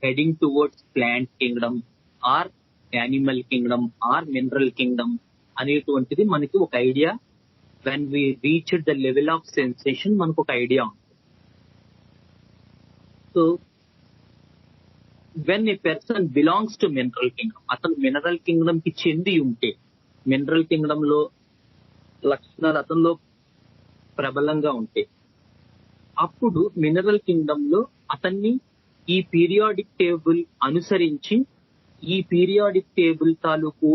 heading towards plant kingdom or animal kingdom or mineral kingdom అనేటువంటిది మనకి ఒక idea. when we reach the level of sensation మనకు ఒక idea ఉంది. So when a person belongs to mineral kingdom, అతను mineral Kingdom కి చెంది ఉంటే, మినరల్ కింగ్డమ్ లో లక్షణాలు అతనిలో ప్రబలంగా ఉంటే, అప్పుడు మినరల్ కింగ్డమ్ లో అతన్ని ఈ పీరియాడిక్ టేబుల్ అనుసరించి ఈ పీరియాడిక్ టేబుల్ తాలూకు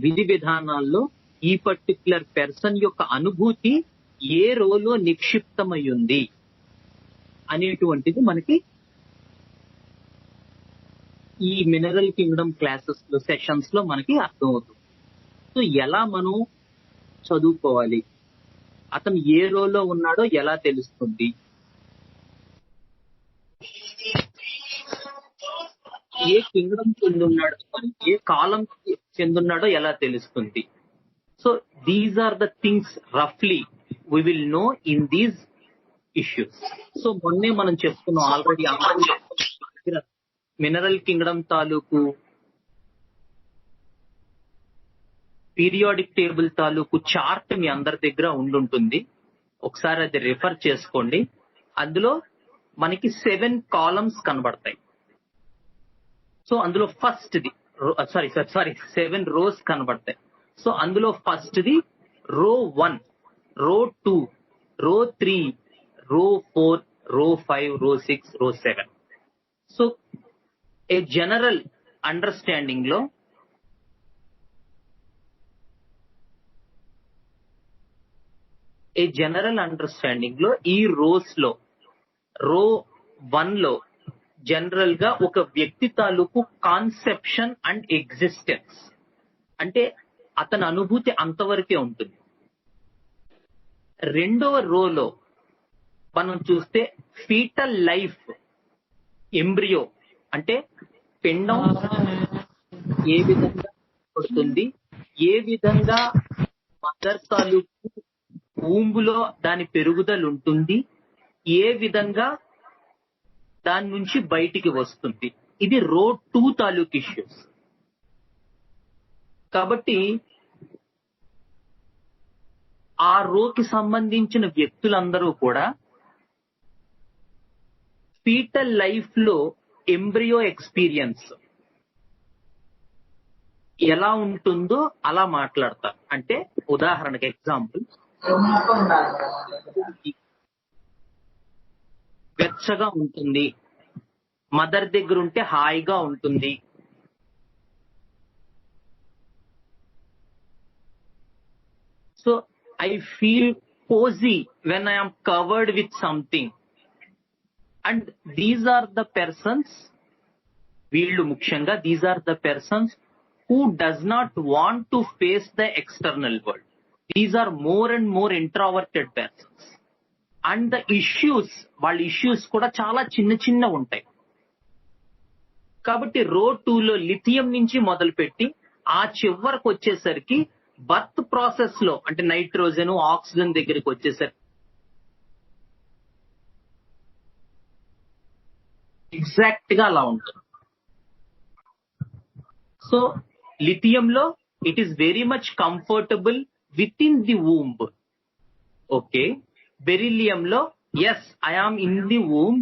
విధి విధానాల్లో ఈ పర్టిక్యులర్ పర్సన్ యొక్క అనుభూతి ఏ రోలో నిక్షిప్తమై ఉంది అనేటువంటిది మనకి ఈ మినరల్ కింగ్డమ్ క్లాసెస్ లో సెషన్స్ లో మనకి అర్థమవుతుంది. సో ఎలా మనం చదువుకోవాలి, అతను ఏ రోలో ఉన్నాడో ఎలా తెలుస్తుంది, ఏ కింగ్డమ్ చెందున్నాడో, ఏ కాలం చెందున్నాడో ఎలా తెలుస్తుంది. So these are the things రఫ్లీ we will know in these issues. So మొన్నే మనం చెప్పుకున్నాం ఆల్రెడీ, మినరల్ కింగ్డమ్ తాలూకు పీరియాడిక్ టేబుల్ తాలూకు చార్ట్ మీ అందరి దగ్గర ఉండుంటుంది. ఒకసారి అది రిఫర్ చేసుకోండి. అందులో మనకి 7 కాలమ్స్ కనబడతాయి. సో అందులో ఫస్ట్ ది 7 రోస్ కనబడతాయి. సో అందులో ఫస్ట్ ది రో 1, రో 2, రో 3, రో 4, రో 5, రో 6, రో 7. సో ఏ జనరల్ అండర్స్టాండింగ్ లో ఈ రోస్ లో రో 1 లో జనరల్ గా ఒక వ్యక్తి తాలూకు కాన్సెప్షన్ అండ్ ఎగ్జిస్టెన్స్, అంటే అతని అనుభూతి అంతవరకే ఉంటుంది. రెండవ రోలో మనం చూస్తే ఫీటల్ లైఫ్, ఎంబ్రియో అంటే పిండం ఏ విధంగా పడుతుంది, ఏ విధంగా మదర్ తాలూకు ఊంబులో దాని పెరుగుదల ఉంటుంది, ఏ విధంగా దాని నుంచి బయటికి వస్తుంది. ఇది రో 2 తాలూకు ఇష్యూస్. కాబట్టి ఆ రోకి సంబంధించిన వ్యక్తులందరూ కూడా ఫీటల్ లైఫ్ లో ఎంబ్రియో ఎక్స్పీరియన్స్ ఎలా ఉంటుందో అలా మాట్లాడతారు. అంటే ఉదాహరణకి ఎగ్జాంపుల్, వెచ్చగా ఉంటుంది, మదర్ దగ్గర ఉంటే హాయిగా ఉంటుంది, so I feel cosy when I am covered with something. And these are the persons, వీళ్ళు ముఖ్యంగా these are the persons who does not want to face the external world. These are more and more introverted persons. And the issues, వాళ్ళ issues కూడా చాలా చిన్న చిన్న ఉంటాయి. కాబట్టి రో 2 లో లిథియం నుంచి మొదలుపెట్టి ఆ చివరకు వచ్చేసరికి బర్త్ ప్రాసెస్ లో, అంటే నైట్రోజన్ ఆక్సిజన్ దగ్గరికి వచ్చేసరికి ఎగ్జాక్ట్ గా అలా ఉంటుంది. సో లిథియంలో it is very much comfortable with in the womb. Okay, బెరిలియంలో yes I am in the womb,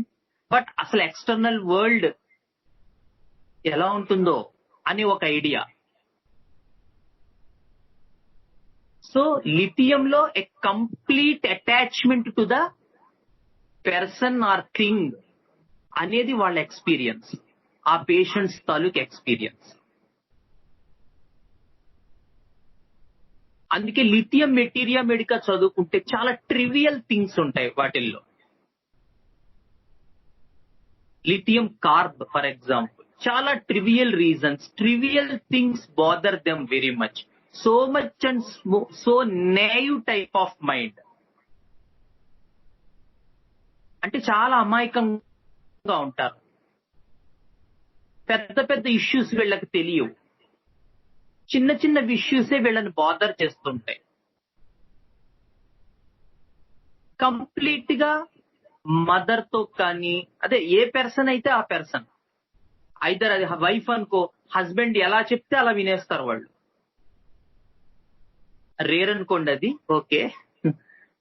but అసలు ఎక్స్టర్నల్ వరల్డ్ ఎలా ఉంటుందో అని ఒక ఐడియా. సో లిథియంలో a complete attachment to the person or thing అనేది వాళ్ళ ఎక్స్పీరియన్స్, ఆ పేషెంట్స్ తాలూకు ఎక్స్పీరియన్స్. అందుకే లిథియం మెటీరియా మెడికా చదువుకుంటే చాలా ట్రివియల్ థింగ్స్ ఉంటాయి వాటిల్లో. లిథియం కార్బ్ ఫర్ ఎగ్జాంపుల్, చాలా trivial reasons, trivial things bother them very much, so much and so నేవ్ type of mind. అంటే చాలా అమాయకంగా ఉంటారు, పెద్ద పెద్ద ఇష్యూస్ వీళ్ళకి తెలియవు, చిన్న చిన్న ఇష్యూసే వీళ్ళని బాదర్ చేస్తుంటాయి. కంప్లీట్ గా మదర్ తో కానీ, అదే ఏ పర్సన్ అయితే ఆ పర్సన్, ఐదర్ అది వైఫ్ అనుకో, హస్బెండ్ ఎలా చెప్తే అలా వినేస్తారు వాళ్ళు. రేర్ అనుకోండి అది, ఓకే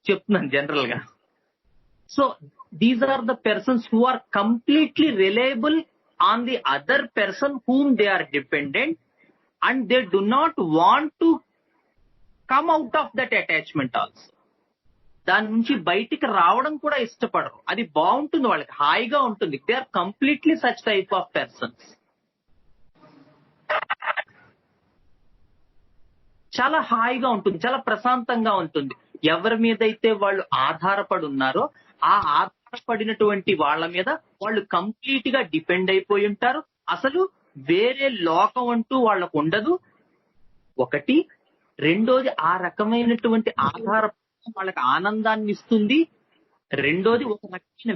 చెప్తున్నాను జనరల్ గా. So these are the persons who are completely reliable on the other person whom they are dependent, and they do not want to come out of that attachment also. దాని నుంచి బయటికి రావడం కూడా ఇష్టపడరు. అది బాగుంటుంది, వాళ్ళకి హాయిగా ఉంటుంది. They are completely such type of persons. చాలా హాయిగా ఉంటుంది, చాలా ప్రశాంతంగా ఉంటుంది. ఎవరి మీద అయితే వాళ్ళు ఆధారపడి ఉన్నారో ఆ ఆధారపడినటువంటి వాళ్ళ మీద వాళ్ళు కంప్లీట్ గా డిపెండ్ అయిపోయి ఉంటారు. అసలు వేరే లోకం అంటూ వాళ్ళకు ఉండదు. ఒకటి. రెండోది, ఆ రకమైనటువంటి ఆధార వాళ్ళకి ఆనందాన్ని ఇస్తుంది. రెండోది, ఒక రకమైన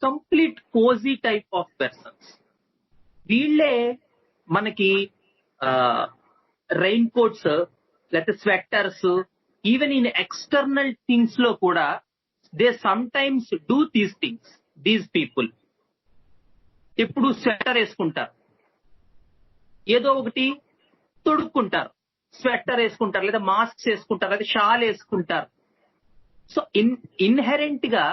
complete cosy type of persons. వీళ్ళే మనకి రెయిన్ కోట్స్, లేకపోతే sweaters, even in external things లో కూడా they some times do these things. These people ఎప్పుడు స్వెటర్ వేసుకుంటారు, ఏదో ఒకటి తొడుక్కుంటారు, స్వెటర్ వేసుకుంటారు, లేదా మాస్క్ వేసుకుంటారు, లేదా షాల్ వేసుకుంటారు. సో ఇన్హెరెంట్ గా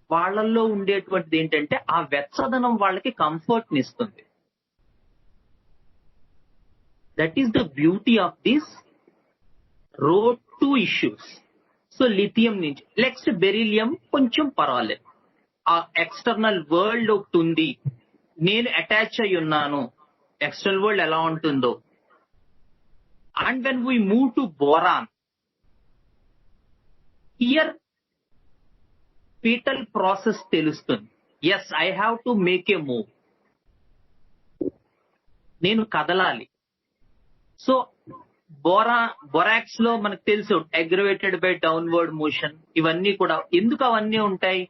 వాళ్ళల్లో ఉండేటువంటిది ఏంటంటే ఆ వెచ్చదనం వాళ్ళకి కంఫర్ట్ ని ఇస్తుంది. That is the beauty of this road to issues. So lithium నుంచి నెక్స్ట్ బెరిలియం కొంచెం పర్వాలేదు. ఆ ఎక్స్టర్నల్ వరల్డ్ ఒకటి ఉంది, నేను అటాచ్ అయి ఉన్నాను, ఎక్స్టర్నల్ వరల్డ్ ఎలా ఉంటుందో. And when we move to boron, here foetal process తెలుస్తుంది. Yes, I have to make a move, నేను కదలాలి. సో బొరాక్స్ లో మనకు తెలుసు అగ్రవేటెడ్ బై డౌన్వర్డ్ మోషన్, ఇవన్నీ కూడా ఎందుకు అవన్నీ ఉంటాయి.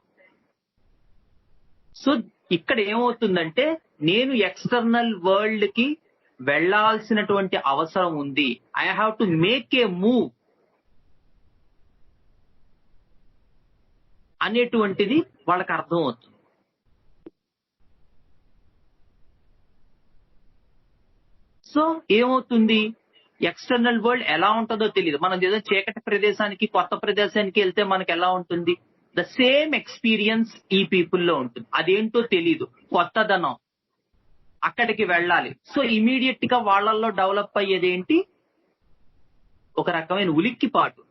సో ఇక్కడ ఏమవుతుందంటే నేను ఎక్స్టర్నల్ వరల్డ్ కి వెళ్లాల్సినటువంటి అవసరం ఉంది. I have to make a move అనేటువంటిది వాళ్ళకి అర్థం అవుతుంది. సో ఏమవుతుంది, ఎక్స్టర్నల్ వరల్డ్ ఎలా ఉంటుందో తెలియదు. మనం ఏదో చీకటి ప్రదేశానికి, కొత్త ప్రదేశానికి వెళ్తే మనకి ఎలా ఉంటుంది, ద సేమ్ ఎక్స్పీరియన్స్ ఈ పీపుల్లో ఉంటుంది. అదేంటో తెలియదు, కొత్తదనం, అక్కడికి వెళ్ళాలి. సో ఇమీడియట్ గా వాళ్ళల్లో డెవలప్ అయ్యేది ఏంటి, ఒక రకమైన ఉలిక్కిపాటు.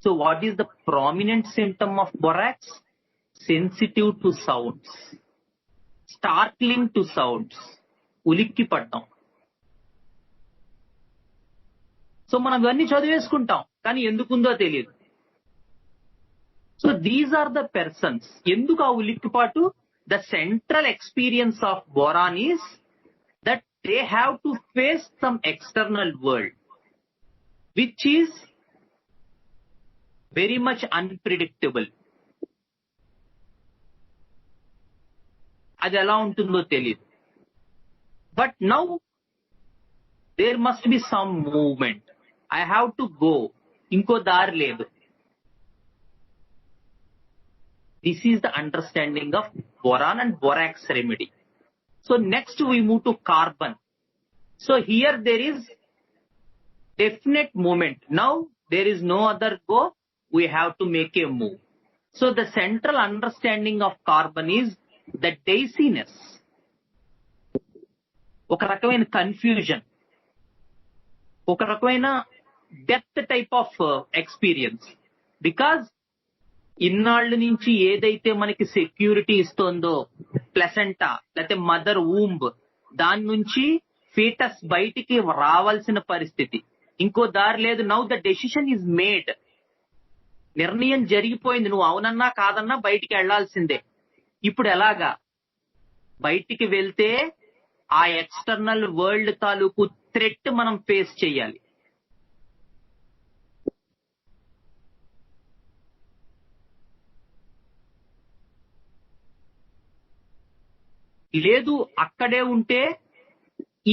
So what is the prominent symptom of borax? Sensitive to sounds, startling to sounds, ఉలిక్కి పడటం. సో మనం ఇవన్నీ చదివేసుకుంటాం, కానీ ఎందుకుందో తెలియదు. So these are the persons. ఎందుకు ఆ ఉలిక్కిపాటు? The central experience of boron is that they have to face some external world which is very much unpredictable. అది ఎలా ఉంటుందో తెలియదు. But now there must be some movement, I have to go, ఇంకో దారి లేదు. This is the understanding of boron and borax remedy. So next we move to carbon. So here there is definite movement. Now there is no other go, we have to make a move. So the central understanding of carbon is the daisiness, ఒక రకమైన confusion, ఒక రకమైన depth type of experience. Because ఇన్నాళ్ళ నుంచి ఏదైతే మనకి security ఇస్తుందో placenta లేకపోతే మదర్ ఊంబ్, దాని నుంచి ఫీటస్ బయటికి రావాల్సిన పరిస్థితి, ఇంకో దారి లేదు. Now the decision is made, నిర్ణయం జరిగిపోయింది, నువ్వు అవునన్నా కాదన్నా బయటికి వెళ్లాల్సిందే. ఇప్పుడు ఎలాగా, బయటికి వెళ్తే ఆ ఎక్స్టర్నల్ వరల్డ్ తాలూకు థ్రెట్ మనం ఫేస్ చేయాలి. లేదు అక్కడే ఉంటే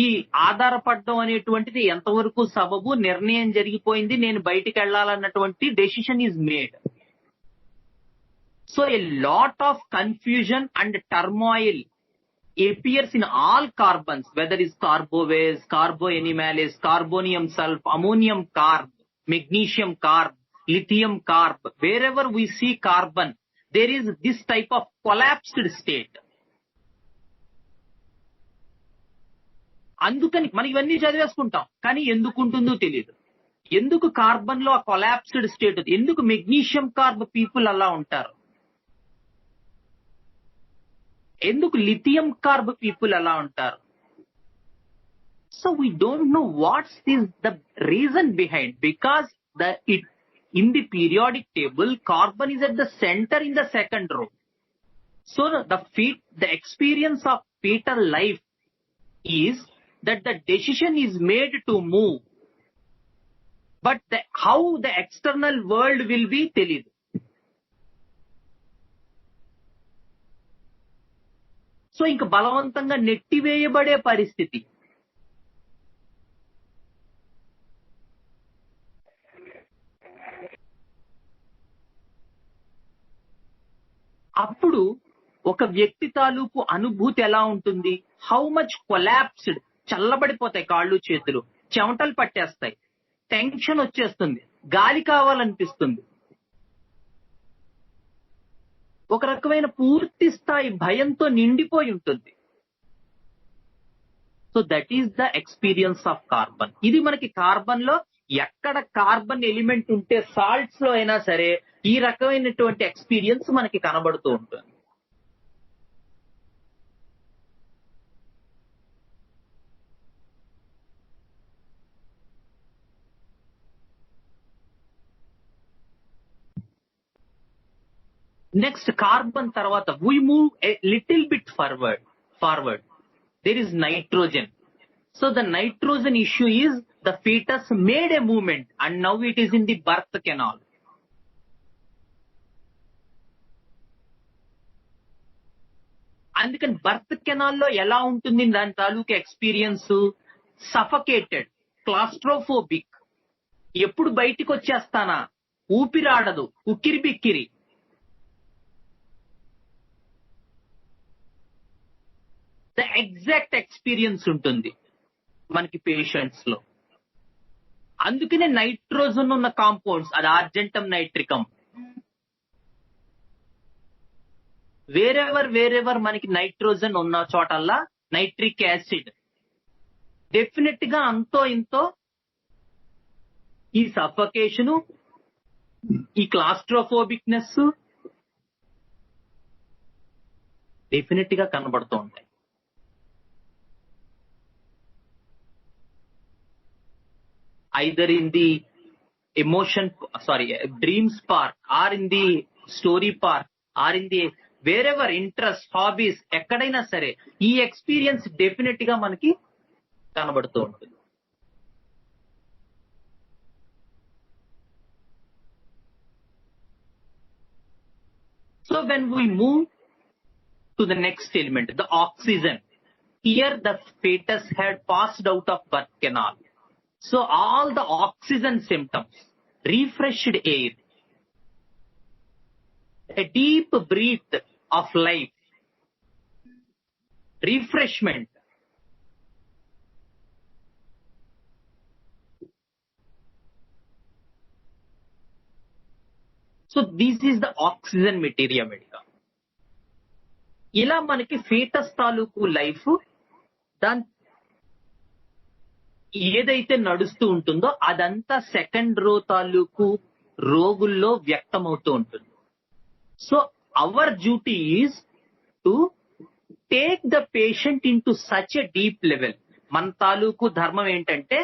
ఈ ఆధారపడడం అనేటువంటిది ఎంతవరకు సబబు, నిర్ణయం జరిగిపోయింది, నేను బయటికి వెళ్ళాలన్నటువంటి decision is made. So a lot of confusion and turmoil appears in all carbons, whether it's carbobase, carboanimalase, carbonium sulf, ammonium carb, magnesium carb, lithium carb. Wherever we see carbon, there is this type of collapsed state. అందుకని మనం ఇవన్నీ చదివేసుకుంటాం, కానీ ఎందుకు ఉంటుందో తెలియదు. ఎందుకు carbon లో ఆ కొలాప్స్డ్ స్టేట్, ఎందుకు మెగ్నీషియం కార్బ్ పీపుల్ అలా ఉంటారు, ఎందుకు లిథియం కార్బ్ పీపుల్ అలా ఉంటారు. So we don't know what's this the reason behind, because in the periodic table carbon is at the center in the second row. So the experience of fetal life is that the decision is made to move, but how the external world will be తెలియదు. So ఇంక బలవంతంగా నెట్టివేయబడే పరిస్థితి. అప్పుడు ఒక వ్యక్తి తాలూకు అనుభూతి ఎలా ఉంటుంది, హౌ మచ్ కొలాప్స్డ్, చల్లబడిపోతాయి కాళ్ళు చేతులు, చెమటలు పట్టేస్తాయి, టెన్షన్ వచ్చేస్తుంది, గాలి కావాలనిపిస్తుంది, ఒక రకమైన పూర్తి స్థాయి భయంతో నిండిపోయి ఉంటుంది. So that is the experience of carbon. ఇది మనకి కార్బన్ లో ఎక్కడ కార్బన్ ఎలిమెంట్ ఉంటే, సాల్ట్స్ లో అయినా సరే ఈ రకమైనటువంటి ఎక్స్పీరియన్స్ మనకి కనబడుతూ ఉంటుంది. నెక్స్ట్ కార్బన్ తర్వాత we move a little bit forward. There is nitrogen. So the nitrogen issue is the fetus made a movement and now it is in the birth canal. అందుకని బర్త్ కెనాల్ లో ఎలా ఉంటుంది దాని తాలూకు experience, suffocated, claustrophobic, ఎప్పుడు బయటికి వచ్చేస్తానా, ఊపిరాడదు, ఉక్కిరి బిక్కిరి. ద ఎగ్జాక్ట్ ఎక్స్పీరియన్స్ ఉంటుంది మనకి పేషెంట్స్ లో. అందుకనే నైట్రోజన్ ఉన్న కాంపౌండ్స్, అది ఆర్జెంటమ్ నైట్రికమ్, వేరెవర్ మనకి నైట్రోజన్ ఉన్న చోటల్లా నైట్రిక్ యాసిడ్ డెఫినెట్ గా అంతో ఇంతో ఈ సఫకేషను, ఈ క్లాస్ట్రోఫోబిక్నెస్ డెఫినెట్ గా కనబడుతూ ఉంటాయి. either in the dreams part or in the story part or in the wherever interest, hobbies, ఎక్కడైనా సరే ఈ ఎక్స్పీరియన్స్ డెఫినెట్ గా మనకి కనబడుతూ ఉంటుంది. So when we move to the next element, the oxygen, here the fetus had passed out of birth canal. So all the oxygen symptoms, refreshed air, a deep breath of life, refreshment, so this is the oxygen materia medica. ఇలా మనకి foetus తాలూకు life దాని ఏదైతే నడుస్తూ ఉంటుందో అదంతా second row తాలూకు రోగుల్లో వ్యక్తమవుతూ ఉంటుంది. So our duty is to take the patient in to such a deep level. మన తాలూకు ధర్మం ఏంటంటే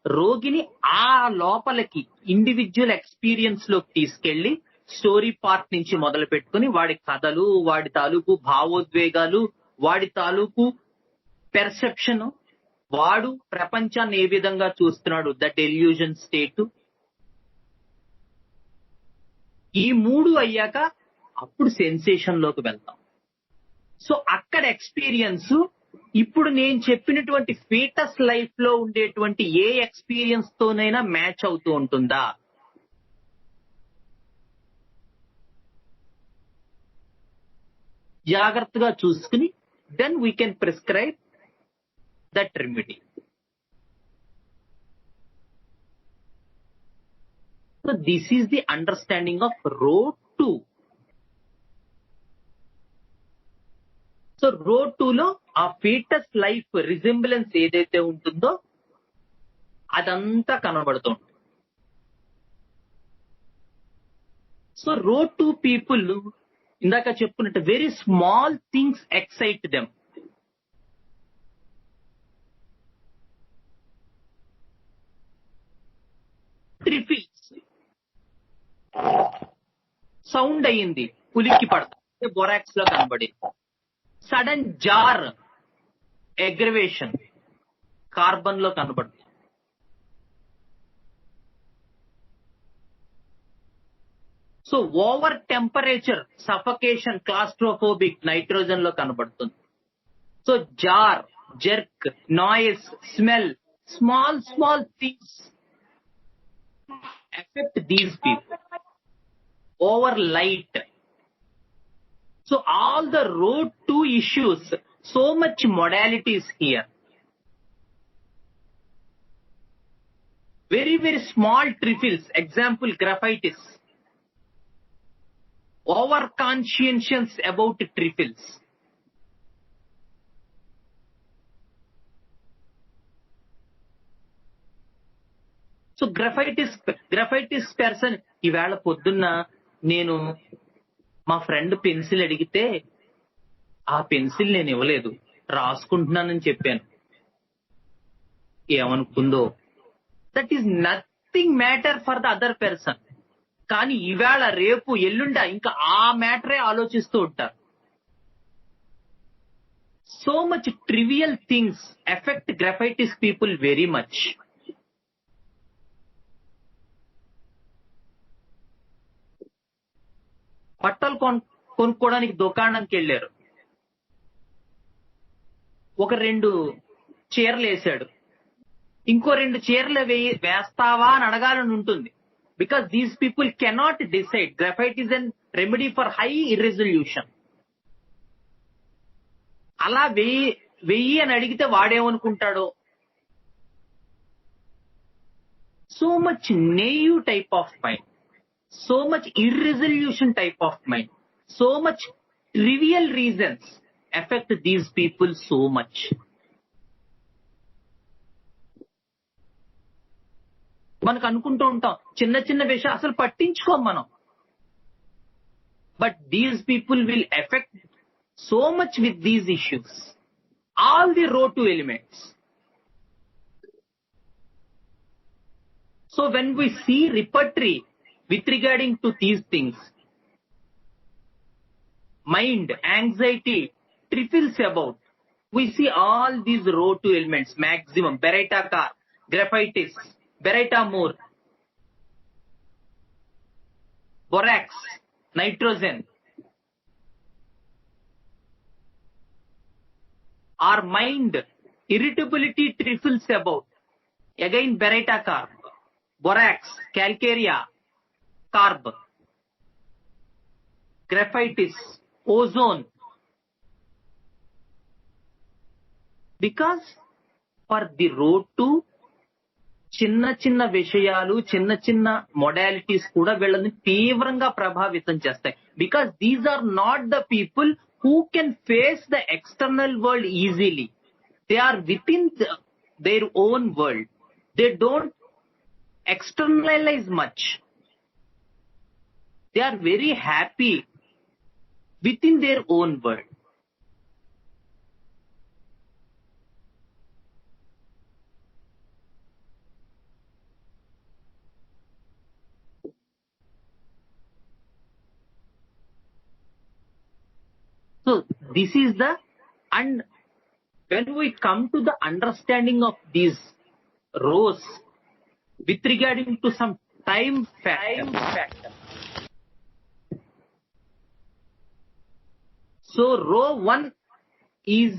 రోగిని ఆ లోపలికి ఇండివిజువల్ ఎక్స్పీరియన్స్ లోకి తీసుకెళ్లి స్టోరీ పార్ట్ నుంచి మొదలు పెట్టుకుని వాడి కథలు, వాడి తాలూకు భావోద్వేగాలు, వాడి తాలూకు పెర్సెప్షన్, వాడు ప్రపంచాన్ని ఏ విధంగా చూస్తున్నాడు, దట్ ఎల్యూజన్ స్టేట్, ఈ మూడు అయ్యాక అప్పుడు సెన్సేషన్ లోకి వెళ్తాం. సో అక్కడ ఎక్స్పీరియన్స్ ఇప్పుడు నేను చెప్పినటువంటి ఫీటస్ లైఫ్ లో ఉండేటువంటి ఏ ఎక్స్పీరియన్స్ తోనైనా మ్యాచ్ అవుతూ ఉంటుందా? జాగ్రత్తగా చూసుకుని then we can prescribe that remedy. So this is the understanding of road 2. So road 2 లో ఆ ఫీటస్ లైఫ్ రిజెంబ్లెన్స్ ఏదైతే ఉంటుందో అదంతా కనబడుతుంది. సో రోడ్ 2 పీపుల్ ఇందాక చెప్పుకున్నట్టు very small things excite them. Trifles sound అయ్యింది, ఉలిక్కి పడతా, బొరాక్స్ లో కనబడింది. సడన్ జార్ అగ్రవేషన్ కార్బన్ లో కనబడుతుంది. So over temperature suffocation claustrophobic nitrogen లో కనబడుతుంది. So jar, jerk, noise, smell, small things affect these people. Over light. So all the road 2 issues, so much modalities here. Very small trifles, example graphitis. Over conscientious about trifles. So graphites person ఈవేళ పొద్దున్న నేను మా friend pencil అడిగితే ఆ pencil నేను ఇవ్వలేదు, రాసుకుంటున్నానని చెప్పాను. ఏమనుకుందో? That is nothing matter for the other person. కానీ ఈవేళ రేపు ఎల్లుండ ఇంకా ఆ మ్యాటరే ఆలోచిస్తూ ఉంటారు. So much trivial things effect graphites people very much. బట్టలు కొనుక్కోవడానికి దుకాణంకి వెళ్ళారు. ఒక 2 చీరలు వేసాడు, ఇంకో 2 చీరలు వేస్తావా అని అడగాలని ఉంటుంది. Because these people cannot decide. Graphite is an remedy for high irresolution. అలా వెయ్యి అని అడిగితే వాడేమనుకుంటాడో. So much naive type of mind, so much irresolution type of mind, so much trivial reasons affect these people so much. మనకు అనుకుంటూ ఉంటాం చిన్న చిన్న విషయాలు అసలు పట్టించుకోం మనం. But these people will effect so much with these issues, all the road 2 elements. So when we see repertory with regarding to these things, mind, anxiety, trifles about, we see all these road 2 elements maximum. Beretta car, graphitis, Beretta more, borax, nitrogen. Our mind, irritability, trifles about, again Beretta car, borax, calcarea, carb, graphitis, ozone. Because for the road 2 చిన్న విషయాలు, చిన్న modalities కూడా వీళ్ళని తీవ్రంగా ప్రభావితం చేస్తాయి. Because these are not the people who can face the external world easily. They are with in their own world. They don't externalize much. They are very happy within their own world. So this is the, and when we come to the understanding of these rows with regarding to some time factor. So row 1 is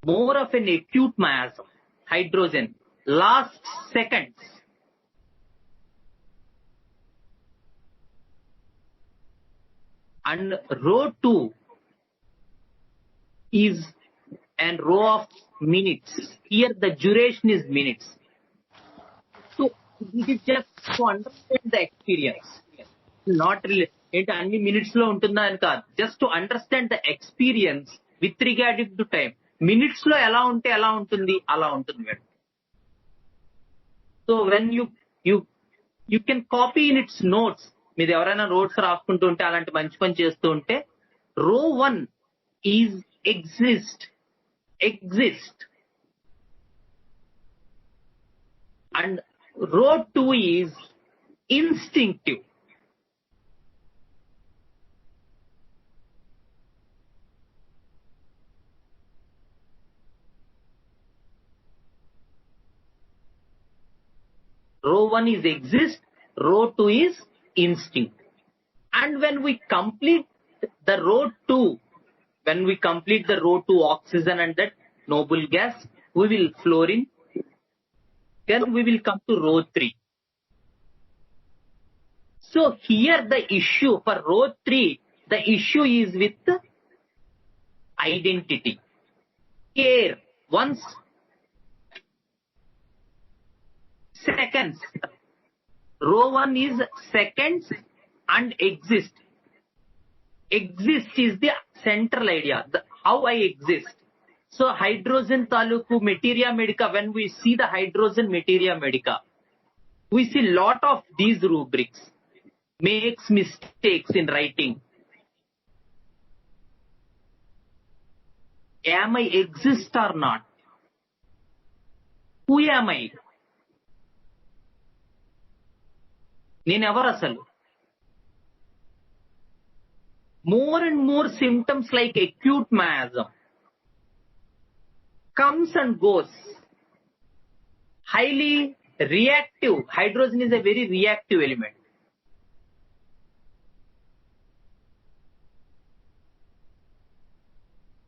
more of an acute miasm, hydrogen, last seconds. And row 2 is an row of minutes. Here the duration is minutes. So it is just to understand the experience. Not really. ఏంటి అన్ని minutes లో ఉంటుందా అని కాదు, just to understand the experience with regarding to time. Minutes లో ఎలా ఉంటే ఎలా ఉంటుంది అలా ఉంటుంది madam. So when you can copy in it's notes. మీరు ఎవరైనా నోట్స్ రాసుకుంటూ ఉంటే అలాంటి మంచి పని చేస్తూ ఉంటే రో 1 ఈజ్ ఎగ్జిస్ట్ అండ్ రో 2 is instinctive. Row 1 is exist, row 2 is instinct. And when we complete the row 2, oxygen and that noble gas, we will fluorine. Then we will come to row 3. So here the issue for row 3, the issue is with identity. Here, once seconds. Row 1 is seconds and exist. Exist is the central idea. How I exist. So hydrogen taluku materia medica, when we see the hydrogen materia medica, we see lot of these rubrics. Makes mistakes in writing. Am I exist or not? Who am I? నేనెవరు అసలు? More and more symptoms like acute miasm comes and goes. Highly reactive. Hydrogen is a very reactive element.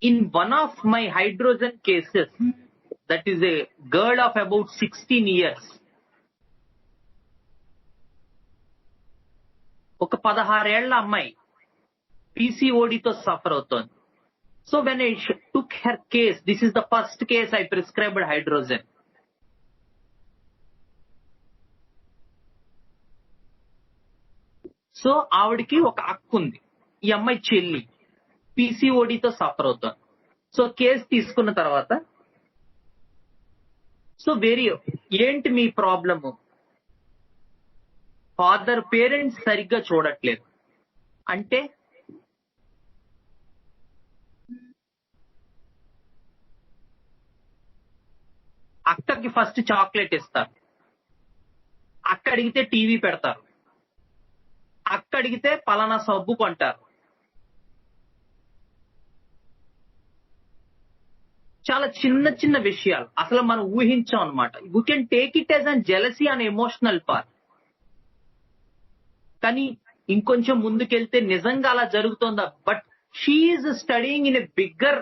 In one of my hydrogen cases, that is a girl of about 16 years, ఒక 16 ఏళ్ల అమ్మాయి పీసీఓడితో suffer అవుతోంది. So when I took her case, this is the first case I prescribed hydrogen. So ఆవిడకి ఒక అక్క ఉంది, ఈ అమ్మాయి చెల్లి పీసీఓడితో సఫర్ అవుతోంది. సో కేసు తీసుకున్న తర్వాత, సో ఏంటి మీ ప్రాబ్లము? ఫాదర్ పేరెంట్స్ సరిగ్గా చూడట్లేదు అంటే, అక్కకి ఫస్ట్ చాక్లెట్ ఇస్తారు, అక్క అడిగితే టీవీ పెడతారు, అక్క అడిగితే పలానా సబ్బు కొంటారు. చాలా చిన్న చిన్న విషయాలు అసలు మనం ఊహించాం అనమాట. We can take it as an jealousy an emotional part. కానీ ఇంకొంచెం ముందుకెళ్తే నిజంగా అలా జరుగుతోందా? But she is studying in a bigger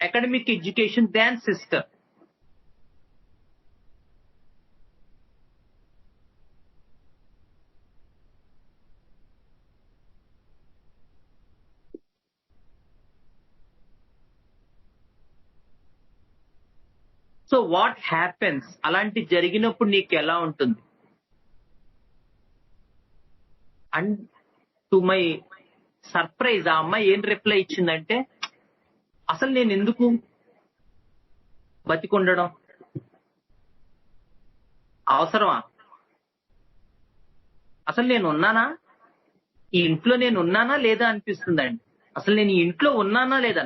academic education than sister. So what happens? అలాంటి జరిగినప్పుడు నీకు ఎలా ఉంటుంది? అండ్ టు మై సర్ప్రైజ్, ఆ అమ్మాయి ఏం రిప్లై ఇచ్చిందంటే, అసలు నేను ఎందుకు బతికుండడం, అవసరమా? అసలు నేను ఉన్నానా ఈ ఇంట్లో? నేను ఉన్నానా లేదా అనిపిస్తుందండి. అసలు నేను ఈ ఇంట్లో ఉన్నానా లేదా,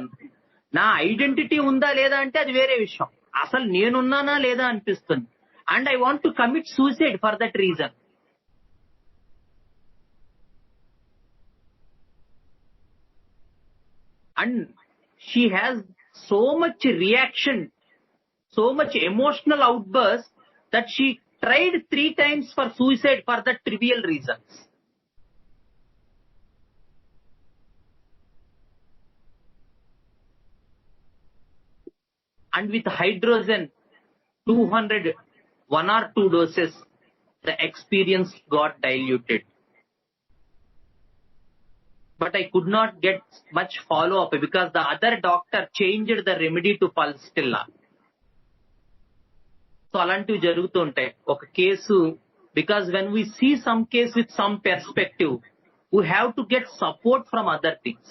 నా ఐడెంటిటీ ఉందా లేదా అంటే అది వేరే విషయం. అసలు నేనున్నానా లేదా అనిపిస్తుంది. And I want to commit suicide for that reason. And she has so much reaction, so much emotional outburst that she tried 3 times for suicide for that trivial reasons. and with hydrogen 200, 1 or 2 doses, the experience got diluted. But I could not get much follow-up because the other doctor changed the remedy to Pulstilla. So అలాంటివి జరుగుతూ ఉంటాయి. ఒక case, because when we see some case with some perspective, we have to get support from other things.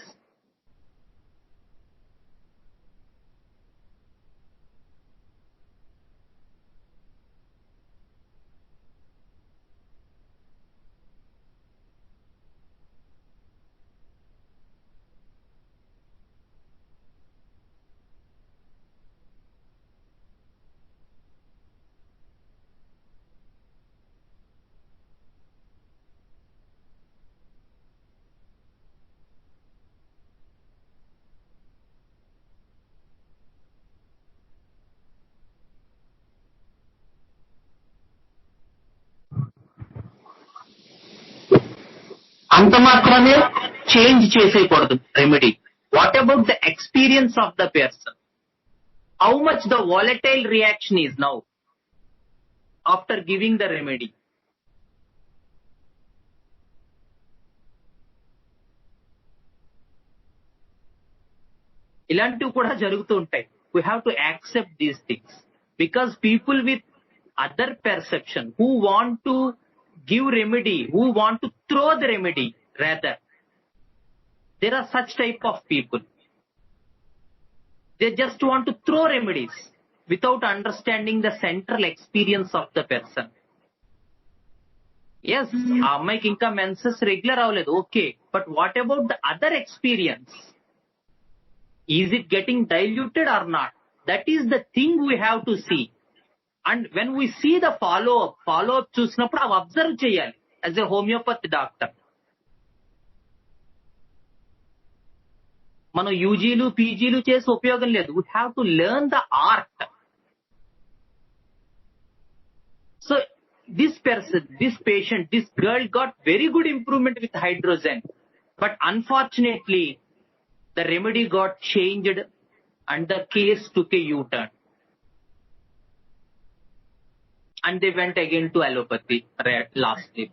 అంత మాత్రమే change చేసేయకూడదు remedy. What about the experience of the person? How much the volatile reaction is now after giving the remedy? ఇలాంటివి కూడా జరుగుతూ ఉంటాయి. We have to accept these things because people with other perception who want to give remedy, who want to throw the remedy rather. There are such type of people. They just want to throw remedies without understanding the central experience of the person. Yes, అమ్మాయికి ఇంకా menses regular అవ్వలేదు, okay, but what about the other experience? Is it getting diluted or not? That is the thing we have to see. And when we see the follow up చూసినప్పుడు అవి observe చేయాలి as a homeopathy doctor. మనం యూజీలు పీజీలు చేసి ఉపయోగం లేదు. We have to learn the art. So this person, this patient, this girl got very good improvement with hydrogen, but unfortunately the remedy got changed and the case took A you-turn. And they went again to allopathy lastly.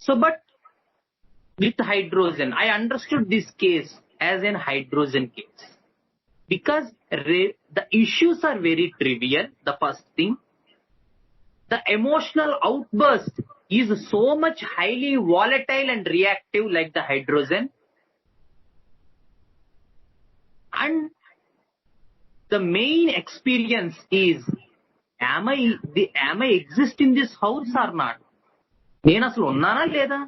So, but with hydrogen, I understood this case as an hydrogen case because the issues are very trivial. The first thing, the emotional outburst is so much highly volatile and reactive like the hydrogen, and the main experience is, am I exist in this house or not? నేను అసలు ఉన్నానా లేదా?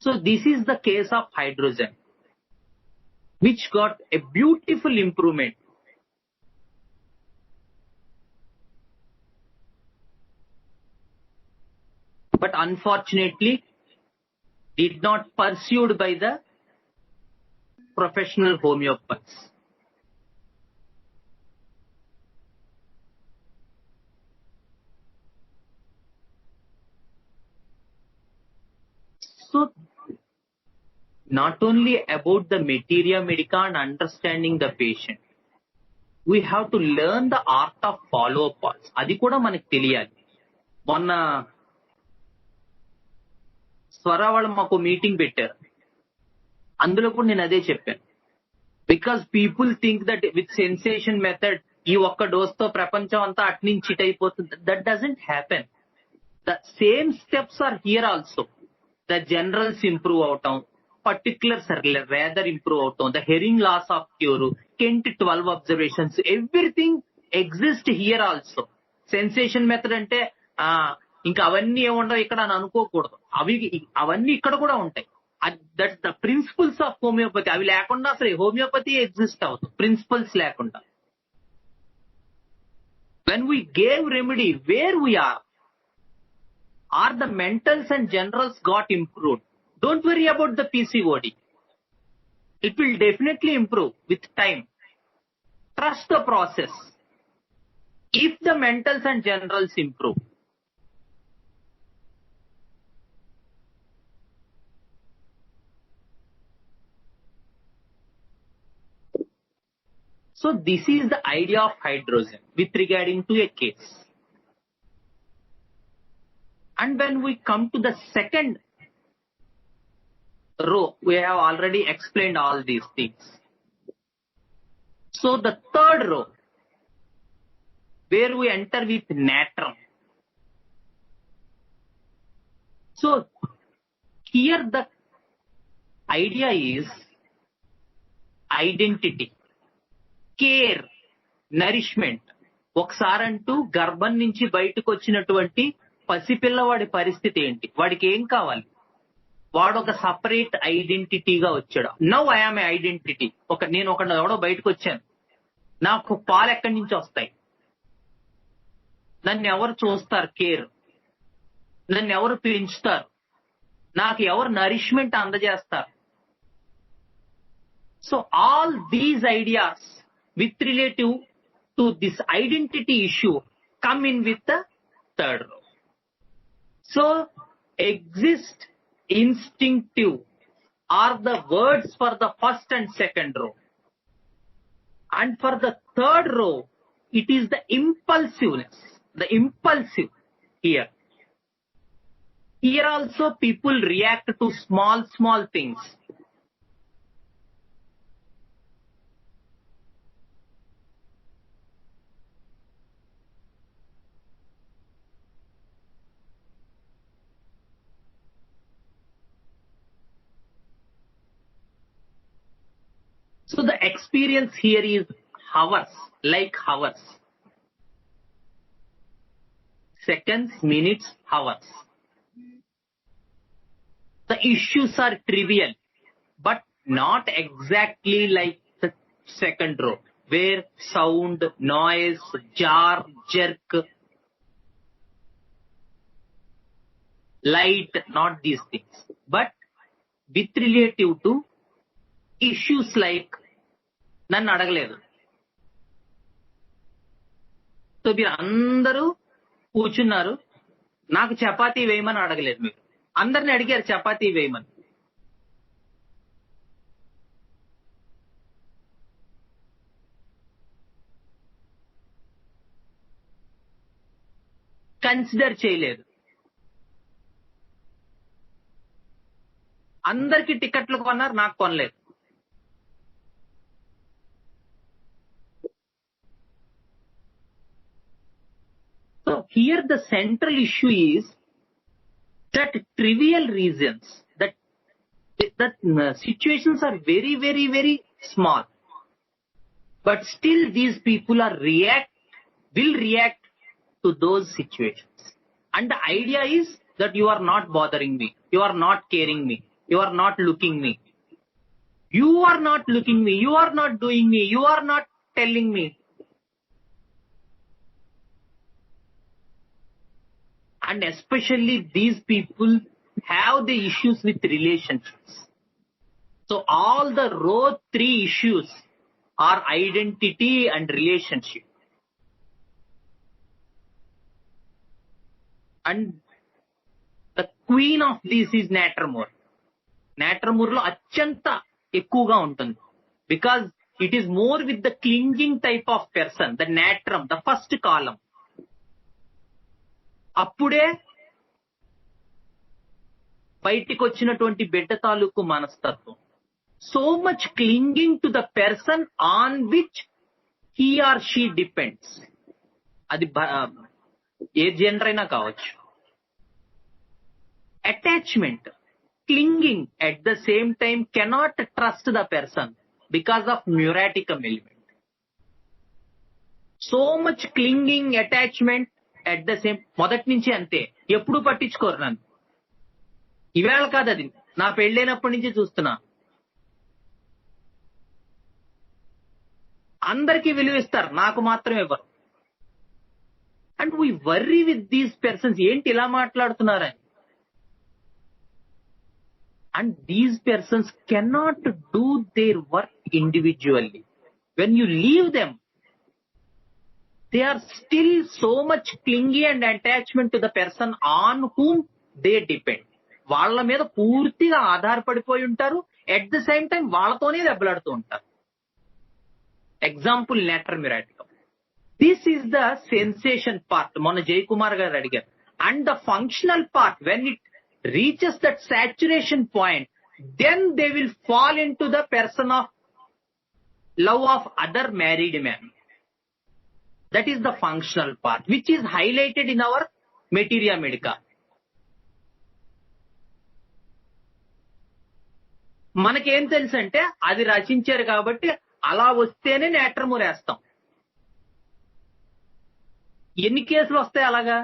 So this is the case of hydrogen, which got a beautiful improvement. But unfortunately, did not pursued by the professional homeopaths. So, not only about the materia medica and understanding the patient, we have to learn the art of follow-up. అది కూడా మనకు తెలియాలి. మొన్న స్వర వాళ్ళు మాకు meeting పెట్టారు, అందులో కూడా నేను అదే చెప్పాను. Because people think that with sensation method ఈ ఒక్క డోస్ తో ప్రపంచం అంతా అట్నుంచి చిట్ అయిపోతుంది. That doesn't happen. The same steps are here also. The generals improve అవటం, పర్టికులర్స్ రేదర్ ఇంప్రూవ్ అవటం, the Hering laws of cure, 10 to 12 observations, everything exist here also. Sensation method అంటే ఇంకా అవన్నీ ఏముండవు ఇక్కడ అని అనుకోకూడదు. అవన్నీ ఇక్కడ కూడా ఉంటాయి. That's the principles of homeopathy. అవి లేకుండా అసలు హోమియోపతి ఎగ్జిస్ట్ అవుతుంది, ప్రిన్సిపల్స్ లేకుండా. When we gave remedy where are the mentals and generals got improved? Don't worry about the PCOD. It will definitely improve with time. Trust the process. If the mentals and generals improve, So this is the idea of hydrogen with regarding to a case. And when we come to the second row, we have already explained all these things. So the third row, where we enter with natrum. So here the idea is identity, care, nourishment. ఒకసారంటూ గర్భం నుంచి బయటకు వచ్చినటువంటి పసిపిల్లవాడి పరిస్థితి ఏంటి, వాడికి ఏం కావాలి, వాడు ఒక సపరేట్ ఐడెంటిటీగా వచ్చాడు. Now I am a identity. నేను ఎవడో బయటకు వచ్చాను, నాకు పాలు ఎక్కడి నుంచి వస్తాయి, నన్ను ఎవరు చూస్తారు, కేర్, నన్ను ఎవరు పెంచుతారు, నాకు ఎవరు నరిష్మెంట్ అందజేస్తారు. So all these ideas with relative to this identity issue come in with the third row. So exist, instinctive are the words for the first and second row. And for the third row, it is the impulsiveness, the impulsive here. Here also people react to small things. So the experience here is hours, like hours. Seconds, minutes, hours. The issues are trivial, but not exactly like the second row, where sound, noise, jar, jerk, light, not these things, but with relative to issues like నన్ను అడగలేదు. So మీరు అందరూ కూర్చున్నారు, నాకు చపాతీ వేయమని అడగలేదు. మీరు అందరిని అడిగారు చపాతీ వేయమని. కన్సిడర్ చేయలేదు. అందరికి టికెట్లు కొన్నారు, నాకు కొనలేదు. So here the central issue is that trivial reasons, that situations are very, very, very small, but still these people will react to those situations. And the idea is that you are not bothering me, you are not caring me, you are not looking me, you are not looking me, you are not doing me, you are not telling me. And especially these people have the issues with relationships. So all the row 3 issues are identity and relationship. And the queen of this is natrum. Natrum lo achanta ఎక్కువగా ఉంటుంది, because it is more with the clinging type of person, the natrum, the first column. అప్పుడే బయటికి వచ్చినటువంటి బిడ్డ తాలూకు మనస్తత్వం. So much clinging to the person on which he or she depends. అది ఏ జెండర్ అయినా కావచ్చు. Attachment, clinging, at the same time cannot trust the person because of muriaticum element. So much clinging, attachment at the same. మొదటి నుంచి అంతే, ఎప్పుడు పట్టించుకోరు నన్ను. ఇవాళ కాదు, అది నా పెళ్ళైనప్పటి నుంచి చూస్తున్నా. అందరికీ విలువిస్తారు, నాకు మాత్రం ఇవ్వరు. And we worry with these persons, ఏంటి ఇలా మాట్లాడుతున్నారని. And these persons cannot do their work individually. When you leave them, they are still so much clingy and attachment to the person on whom they depend. వాళ్ళ మీద పూర్తిగా ఆధారపడిపోయి ఉంటారు, at the same time వాళ్ళతోనే దెబ్బలాడుతూ ఉంటారు. Example, natter muraticum. This is the sensation part. Mona Jay Kumar garu adigaru. And the functional part, when it reaches that saturation point, then they will fall into the person of love of other married men. That is the functional part, which is highlighted in our Materia Medica. మనకేం తెలుసు అంటే అది రచించారు కాబట్టి అలా వస్తేనే నేటర్ మురేస్తాం. ఎన్ని కేసులు వస్తాయి అలాగా?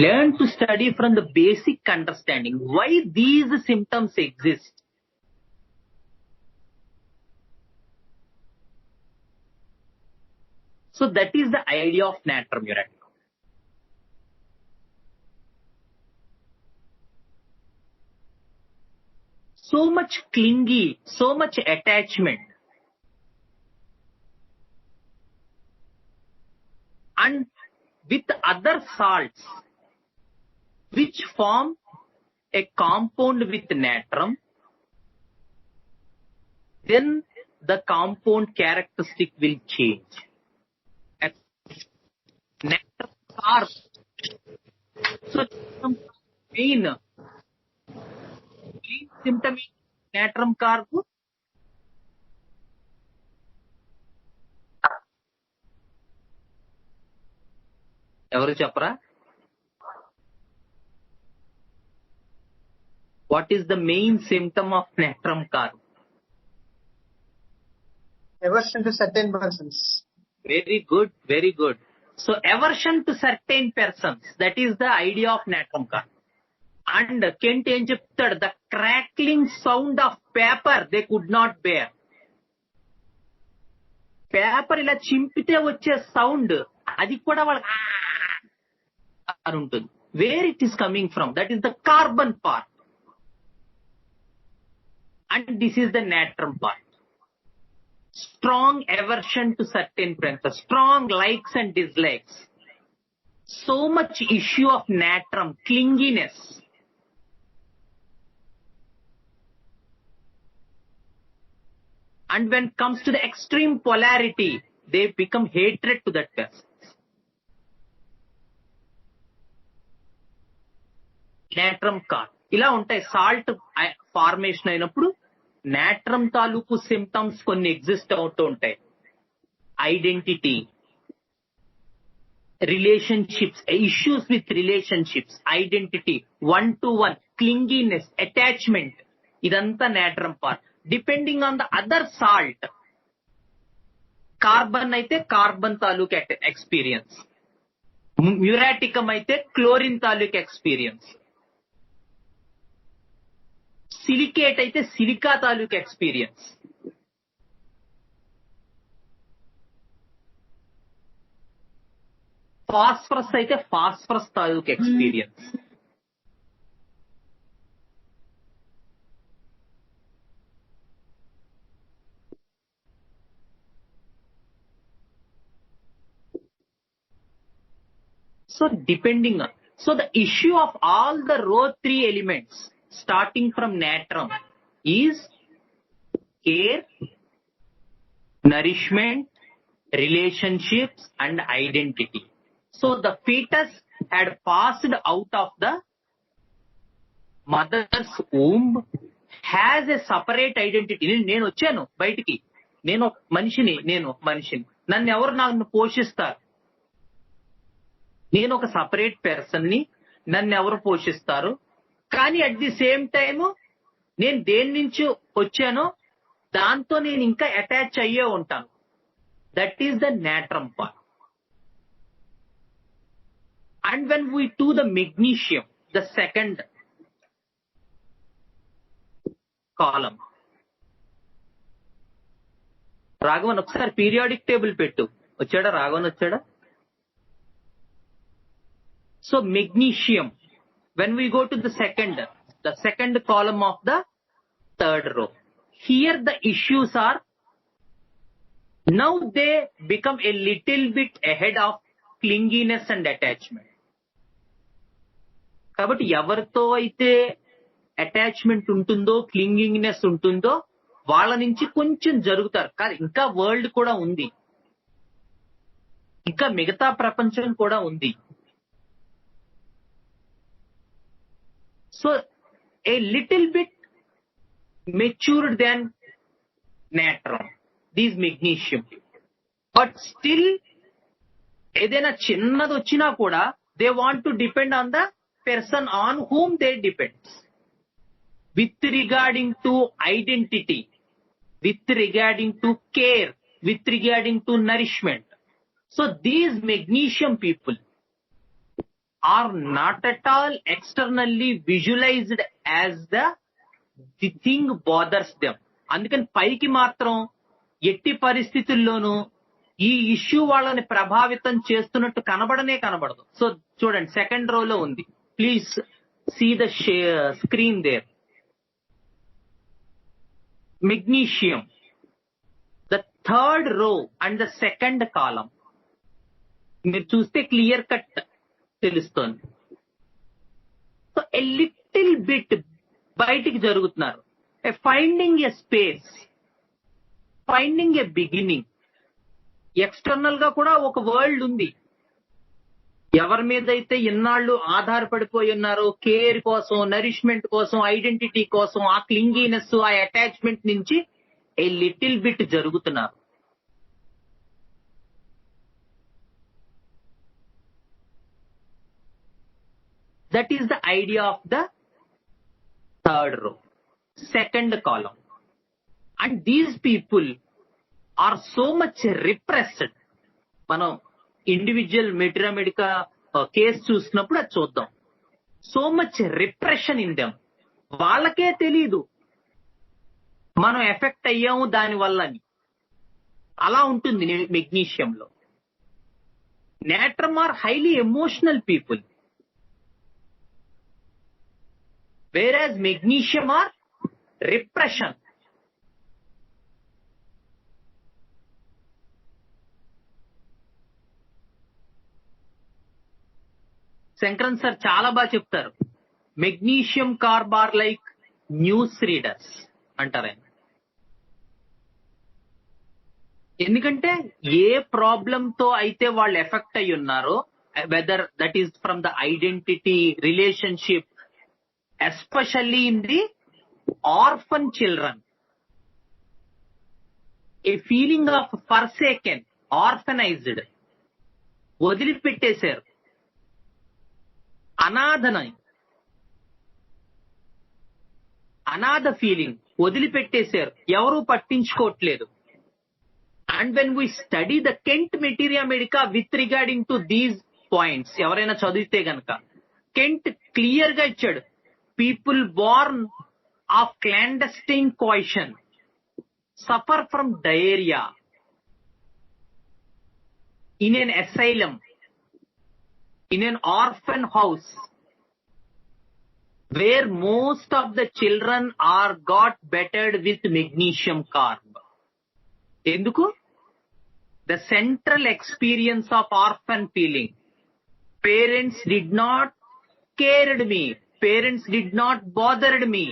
Learn to study from the basic understanding why these symptoms exist. So that is the idea of natter muraticum. So much clingy, so much attachment. And with other salts, which form a compound with natrum, then the compound characteristic will change. Natrum carb. So main symptom is natrum carb. ఎవరు చెప్పరా? What is the main symptom of natrum carb? Aversion to certain persons. Very good, very good. So aversion to certain persons, that is the idea of natrum carb. And Kent ఏం చెప్తాడు? The crackling sound of paper they could not bear. Paper ఇలా చింపితే వచ్చే sound అది కూడా వాళ్ళకి అని ఉంటుంది. Where it is coming from? That is the carbon part. And this is the natrum part. Strong aversion to certain persons, strong likes and dislikes. So much issue of natrum, clinginess. And when it comes to the extreme polarity, they become hatred to that person. Natrum carb ఇలా ఉంటాయి. Salt formation అయినప్పుడు natrum తాలూకు symptoms కొన్ని exist అవుతూ ఉంటాయి. Identity, relationships, issues with relationships, identity, 1-to-1, clinginess, attachment, ఇదంతా natrum part. Depending on the other salt, carbon అయితే carbon తాలూకు ఎక్స్పీరియన్స్, మ్యూరాటికమ్ అయితే క్లోరిన్ తాలూకు ఎక్స్పీరియన్స్, సిలికేట్ అయితే సిలికా తాలూకు ఎక్స్పీరియన్స్, ఫాస్ఫరస్ అయితే ఫాస్ఫరస్ తాలూకు experience. So depending on, so the issue of all the row 3 elements starting from natrum is care, nourishment, relationships and identity. So the fetus had passed out of the mother's womb, has a separate identity. నేను వచ్చాను బయటికి, నేను మనిషిని, నన్ను ఎవరు నన్ను పోషిస్తారు, నేను ఒక సపరేట్ పర్సన్ ని, నన్ను ఎవరు పోషిస్తారు. కానీ అట్ ది సేమ్ టైమ్ నేను దేని నుంచి వచ్చానో దాంతో నేను ఇంకా అటాచ్ అయ్యే ఉంటాను. That is the natrum part. And when we to the magnesium, the second column. Raghavan ఒకసారి పీరియాడిక్ టేబుల్ పెట్టు. వచ్చాడా రాఘవన్? వచ్చాడా? So magnesium, when we go to the second column of the third row, here the issues are, now they become a little bit ahead of clinginess and attachment. కాబట్టి ఎవరితో అయితే attachment ఉంటుందో, క్లింగింగ్నెస్ ఉంటుందో వాళ్ళ నుంచి కొంచెం జరుగుతారు. కానీ ఇంకా వరల్డ్ కూడా ఉంది, ఇంకా మిగతా ప్రపంచం కూడా ఉంది. So a little bit matured then natron, these magnesium. But still ఏదైనా చిన్నది వచ్చినా కూడా they want to depend on the person on whom they depend, with regarding to identity, with regarding to care, with regarding to nourishment. So these magnesium people are not at all externally visualized as the thing bothers them. అందుకని పైకి మాత్రం ఎట్టి పరిస్థితుల్లోనూ ఈ issue వాళ్ళని ప్రభావితం చేస్తున్నట్టు కనబడదు. సో చూడండి, సెకండ్ రోలో ఉంది. Please see the screen there. Magnesium, the third row and the second column. మీరు చూస్తే క్లియర్ కట్ తెలుస్తుంది. సో a little bit బయటికి జరుగుతున్నారు. Finding a space, finding a beginning. External గా కూడా ఒక వరల్డ్ ఉంది. ఎవరి మీద అయితే ఇన్నాళ్ళు ఆధారపడిపోయి ఉన్నారో, కేర్ కోసం, నరిష్మెంట్ కోసం, ఐడెంటిటీ కోసం, ఆ క్లింగీనెస్, ఆ అటాచ్మెంట్ నుంచి ఏ లిటిల్ బిట్ జరుగుతున్నారు. That is the idea of the third row, second column. And these people are so much repressed. మనం ఇండివిజువల్ మెటీరియా కేసు చూసినప్పుడు అది చూద్దాం. So much repression in them. వాళ్ళకే తెలీదు మనం ఎఫెక్ట్ అయ్యాము దాని వల్ల అని. అలా ఉంటుంది మెగ్నీషియంలో. natrum are highly emotional people, whereas magnesium are repression. Sankaran sir చాలా బాగా చెప్తారు. మెగ్నీషియం కార్బార్ లైక్ న్యూస్ రీడర్స్ అంటారు ఆయన. ఎందుకంటే ఏ ప్రాబ్లం తో అయితే వాళ్ళు ఎఫెక్ట్ అయి ఉన్నారో, whether that is from the identity, relationship, especially in the orphan children, a feeling of forsaken, orphanized, వదిలిపెట్టేశారు, అనాథ ఫీలింగ్, వదిలిపెట్టేశారు, ఎవరూ పట్టించుకోవట్లేదు. And when we study the Kent materia medica with regarding to these points, ఎవరైనా చదివితే గనక Kent clear గా ఇచ్చాడు. People born of clandestine coition suffer from diarrhoea in an asylum, in an orphan house, where most of the children are got bettered with magnesium carb. Enduku? The central experience of orphan feeling. Parents did not cared me. Parents did not bothered me.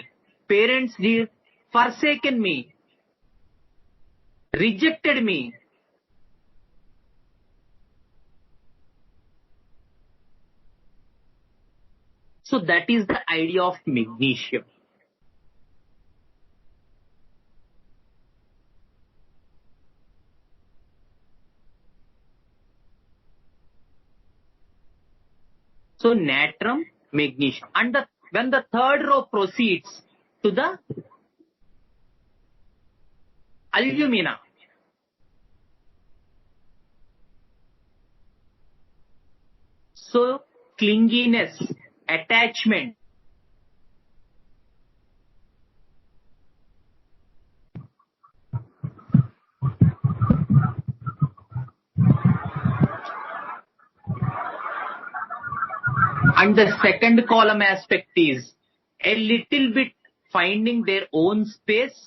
Parents did forsaken me, rejected me. So that is the idea of magnesium. So natrum, magnesium. And when the third row proceeds to the alumina, so clinginess, attachment, And the second column aspect is a little bit finding their own space,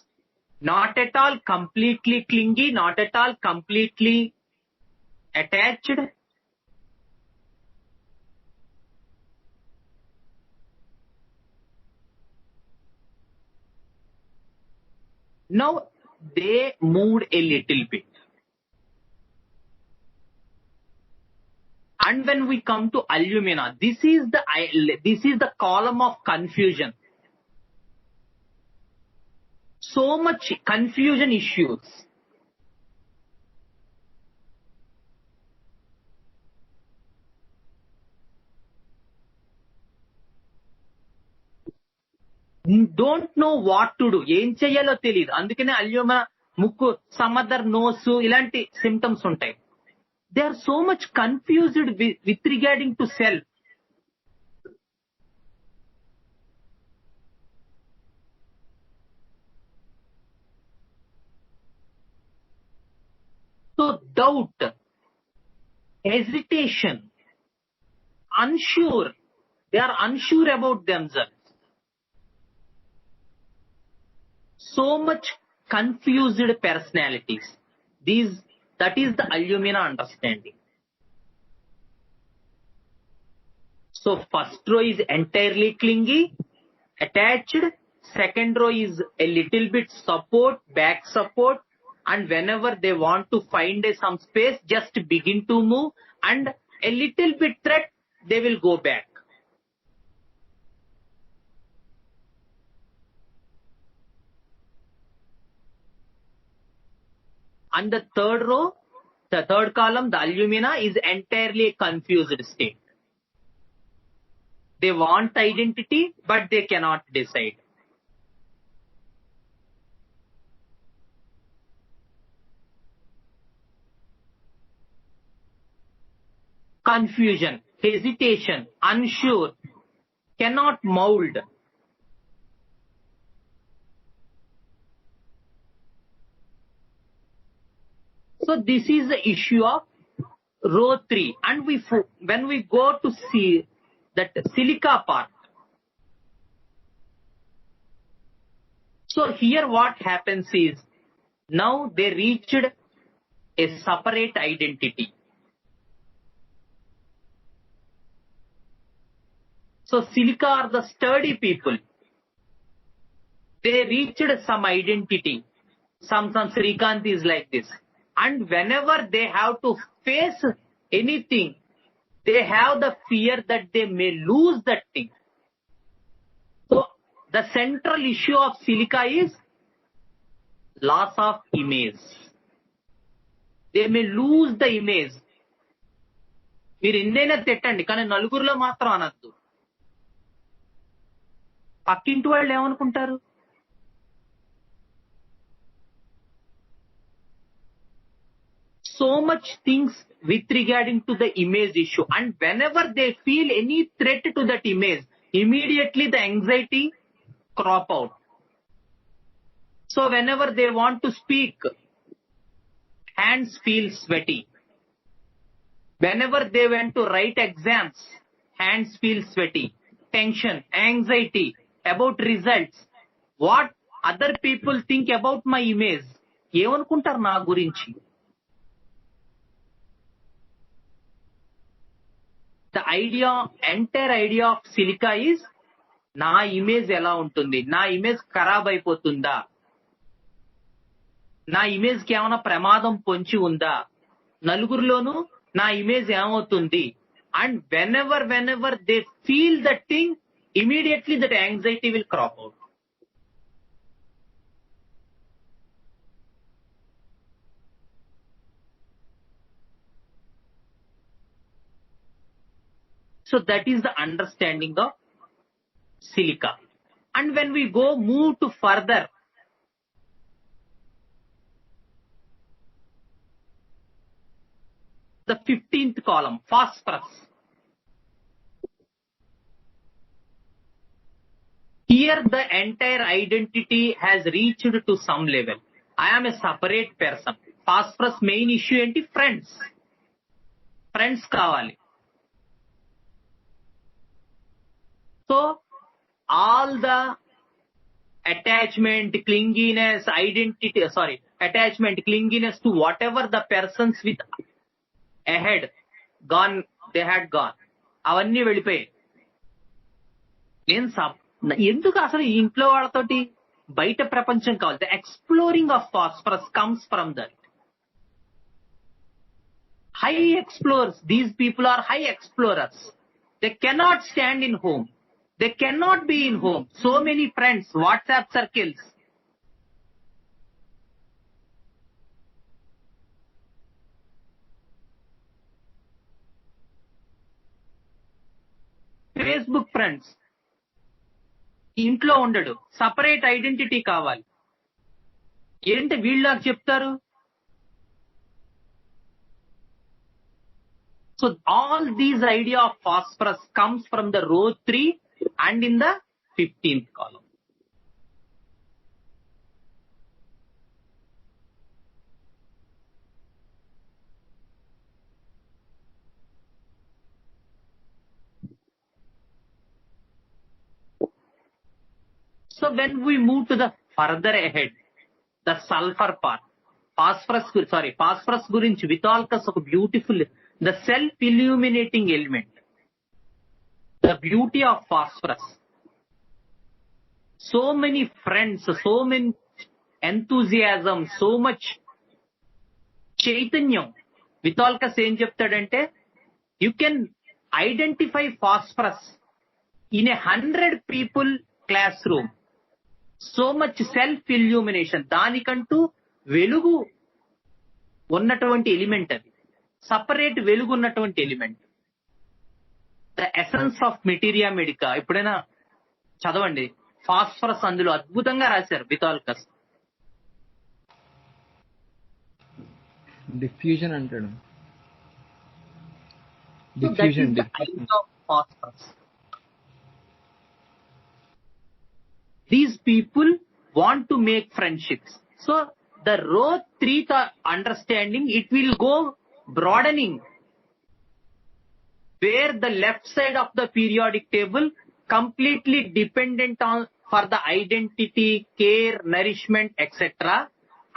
not at all completely clingy, not at all completely attached. Now they moved a little bit. And when we come to alumina, this is the column of confusion. So much confusion issues. Don't know what to do. ఏం చెయ్యాలో తెలియదు. అందుకనే alumina ముక్కు, some other nose ఇలాంటి symptoms ఉంటాయి. They are so much confused with regarding to self. So doubt, hesitation, unsure. They are unsure about themselves. So much confused personalities. That is the alumina understanding. So first row is entirely clingy, attached. Second row is a little bit support, back support. And whenever they want to find some space, just begin to move. And a little bit threat, they will go back. And the third row, the third column, the alumina is entirely a confused state. They want identity, but they cannot decide. Confusion, hesitation, unsure, cannot mold. So this is the issue of row 3. And when we go to see that silica part, so here what happens is, now they reached a separate identity. So silica are the sturdy people. They reached some identity. Some Srikanth is like this. And whenever they have to face anything, they have the fear that they may lose that thing. So the central issue of silica is loss of image. They may lose the image. మీరు ఎన్నైనా తిట్టండి, కానీ నలుగురిలో మాత్రం అనద్దు. పక్కింటి వాళ్ళు ఏమనుకుంటారు? So much things with regarding to the image issue, and whenever they feel any threat to that image, immediately the anxiety crop out. So whenever they want to speak, hands feel sweaty. Whenever they went to write exams, hands feel sweaty. Tension, anxiety about results. What other people think about my image? ఏమనుకుంటారు నా గురించి? The entire idea of silica is, నా image ఎలా ఉంటుంది, నా image ఖరాబ్ అయిపోతుందా, నా ఇమేజ్ కి ఏమైనా ప్రమాదం పొంచి ఉందా, నలుగురిలోనూ నా ఇమేజ్ ఏమవుతుంది. And whenever they feel that thing, immediately that anxiety will crop out. So that is the understanding of silica. And when we move to further, the 15th column, phosphorus. Here the entire identity has reached to some level. I am a separate person. Phosphorus main issue enti? Friends. Friends kavali. So all the attachment, clinginess, attachment, clinginess to whatever the persons with ahead gone, they had gone. అవన్నీ వెళ్ళిపోయాయి. ఎందుకు అసలు ఇంట్లో వాళ్ళతోటి బయట ప్రపంచం కావాలి? The exploring of phosphorus comes from that. High explorers, these people are high explorers. They cannot stand in home. They cannot be in home. So many friends, WhatsApp circles. Facebook friends. ఇంట్లో ఉండడు, separate identity కావాలి. ఏంటి వీళ్ళకి చెప్తారు? So all these idea of phosphorus comes from the row 3 and in the 15th column. So when we move to the further ahead, the sulfur part, phosphorus గురించి వితాల్కస్ ఒక beautiful, the self-illuminating element. The beauty of phosphorus. So many friends, so many enthusiasm, so much చైతన్యం. వితాల్కస్ ఏం చెప్తాడంటే, you can identify phosphorus in 100 people classroom. So much self-illumination. దానికంటూ వెలుగు ఉన్నటువంటి element అది. Separate వెలుగు ఉన్నటువంటి element. The essence of materia medica. ఎప్పుడైనా చదవండి, ఫాస్ఫరస్ అందులో అద్భుతంగా రాశారు వితాల్కస్. డిఫ్యూజన్ అంటాడు. Phosphorus. These people want to make friendships. So the row 3 understanding, it will go broadening, where the left side of the periodic table completely dependent on for the identity, care, nourishment, etc.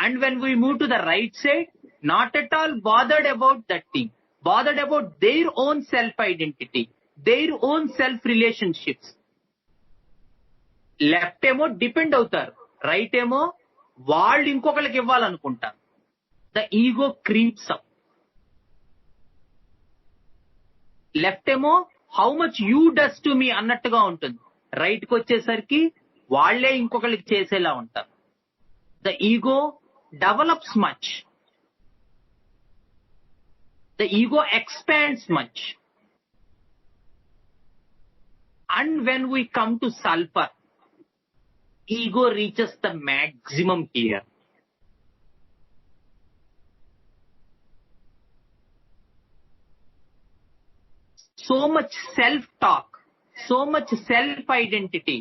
And when we move to the right side, not at all bothered about that thing, bothered about their own self-identity, their own self-relationships. Left ఏమో depend అవుతారు, right ఏమో వాళ్ళు ఇంకొకరికి ఇవ్వాలనుకుంటారు. The ego creeps up. Left ఏమో how much you does to me అన్నట్టుగా ఉంటుంది, right కి వచ్చేసరికి వాళ్లే ఇంకొకరికి చేసేలా ఉంటారు. The ego develops much, the ego expands much. And when we come to sulphur, ego reaches the maximum here. So much self-talk, so much self-identity,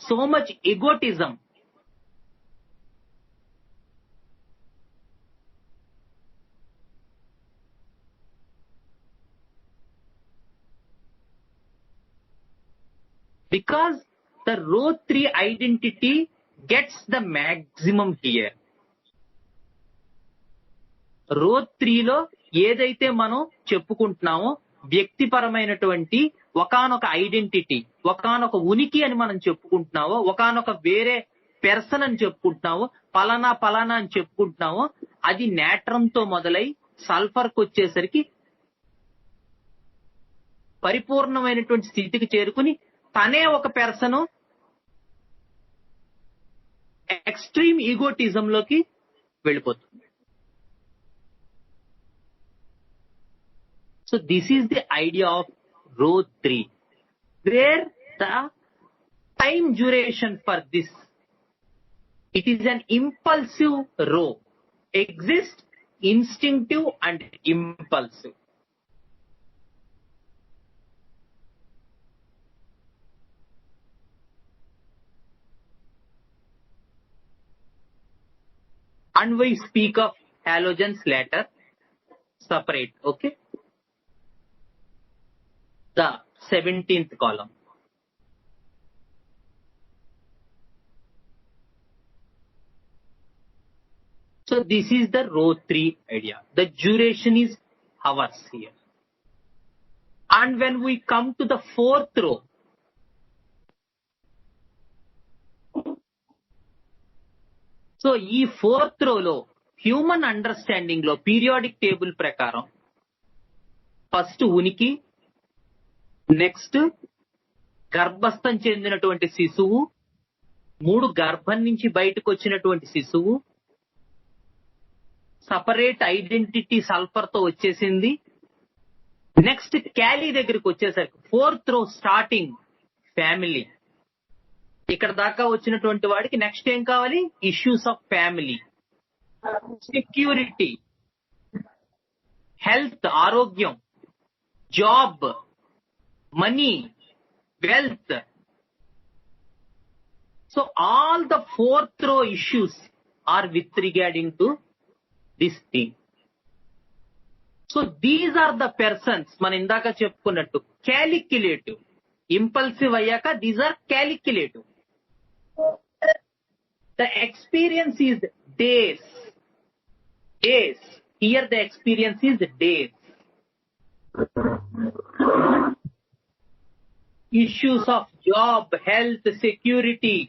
so much egotism. Because the row 3 identity gets the maximum here. రో 3లో ఏదైతే మనం చెప్పుకుంటున్నామో వ్యక్తిపరమైనటువంటి ఒకానొక identity, ఒకానొక ఉనికి అని మనం చెప్పుకుంటున్నామో, ఒకానొక వేరే పెర్సన్ అని చెప్పుకుంటున్నామో, పలానా పలానా అని చెప్పుకుంటున్నామో, అది నేట్రంతో మొదలై సల్ఫర్కి వచ్చేసరికి పరిపూర్ణమైనటువంటి స్థితికి చేరుకుని తనే ఒక పెర్సన్ ఎక్స్ట్రీమ్ ఈగోటిజం లోకి వెళ్ళిపోతుంది. So this is the idea of row 3, where the time duration for this, it is an impulsive row, exist, instinctive and impulsive. And we speak of halogens later, separate, okay? The 17th column. So this is the row 3 idea. The duration is hours here. And when we come to the 4th row, so ఈ 4th row లో human understanding లో periodic table ప్రకారం first ఉనికి, next గర్భస్థం చెందినటువంటి శిశువు, 3 గర్భం నుంచి బయటకు వచ్చినటువంటి శిశువు, సపరేట్ ఐడెంటిటీ సల్ఫర్ తో వచ్చేసింది. నెక్స్ట్ క్యాలీ దగ్గరికి వచ్చేసరికి 4th row స్టార్టింగ్ ఫ్యామిలీ. ఇక్కడ దాకా వచ్చినటువంటి వాడికి నెక్స్ట్ ఏం కావాలి? Issues of family, security, health ఆరోగ్యం, job, money, wealth. So all the 4th row issues are with regarding to this thing. So these are the persons, మనం ఇందాక చెప్పుకున్నట్టు క్యాలిక్యులేటివ్. ఇంపల్సివ్ అయ్యాక these are calculative. The experience is days. Days. Here the experience is days. Issues of job, health, security.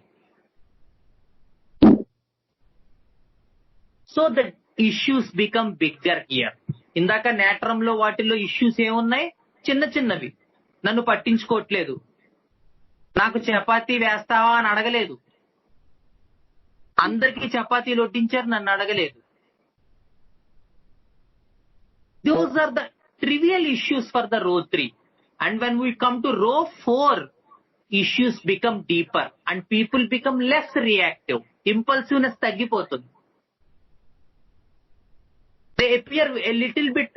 So the issues become bigger here. ఇందాక నేట్రంలో వాటిల్లో issues ఏమున్నాయి? చిన్న చిన్నవి. నన్ను పట్టించుకోవట్లేదు, నాకు చపాతీ వేస్తావా అని అడగలేదు, అందరికీ చపాతీలు వడ్డించారు, నన్ను అడగలేదు. Those are the trivial issues for the row 3. And when we come to row 4, issues become deeper and people become less reactive. Impulsiveness తగ్గిపోతుంది. They appear a little bit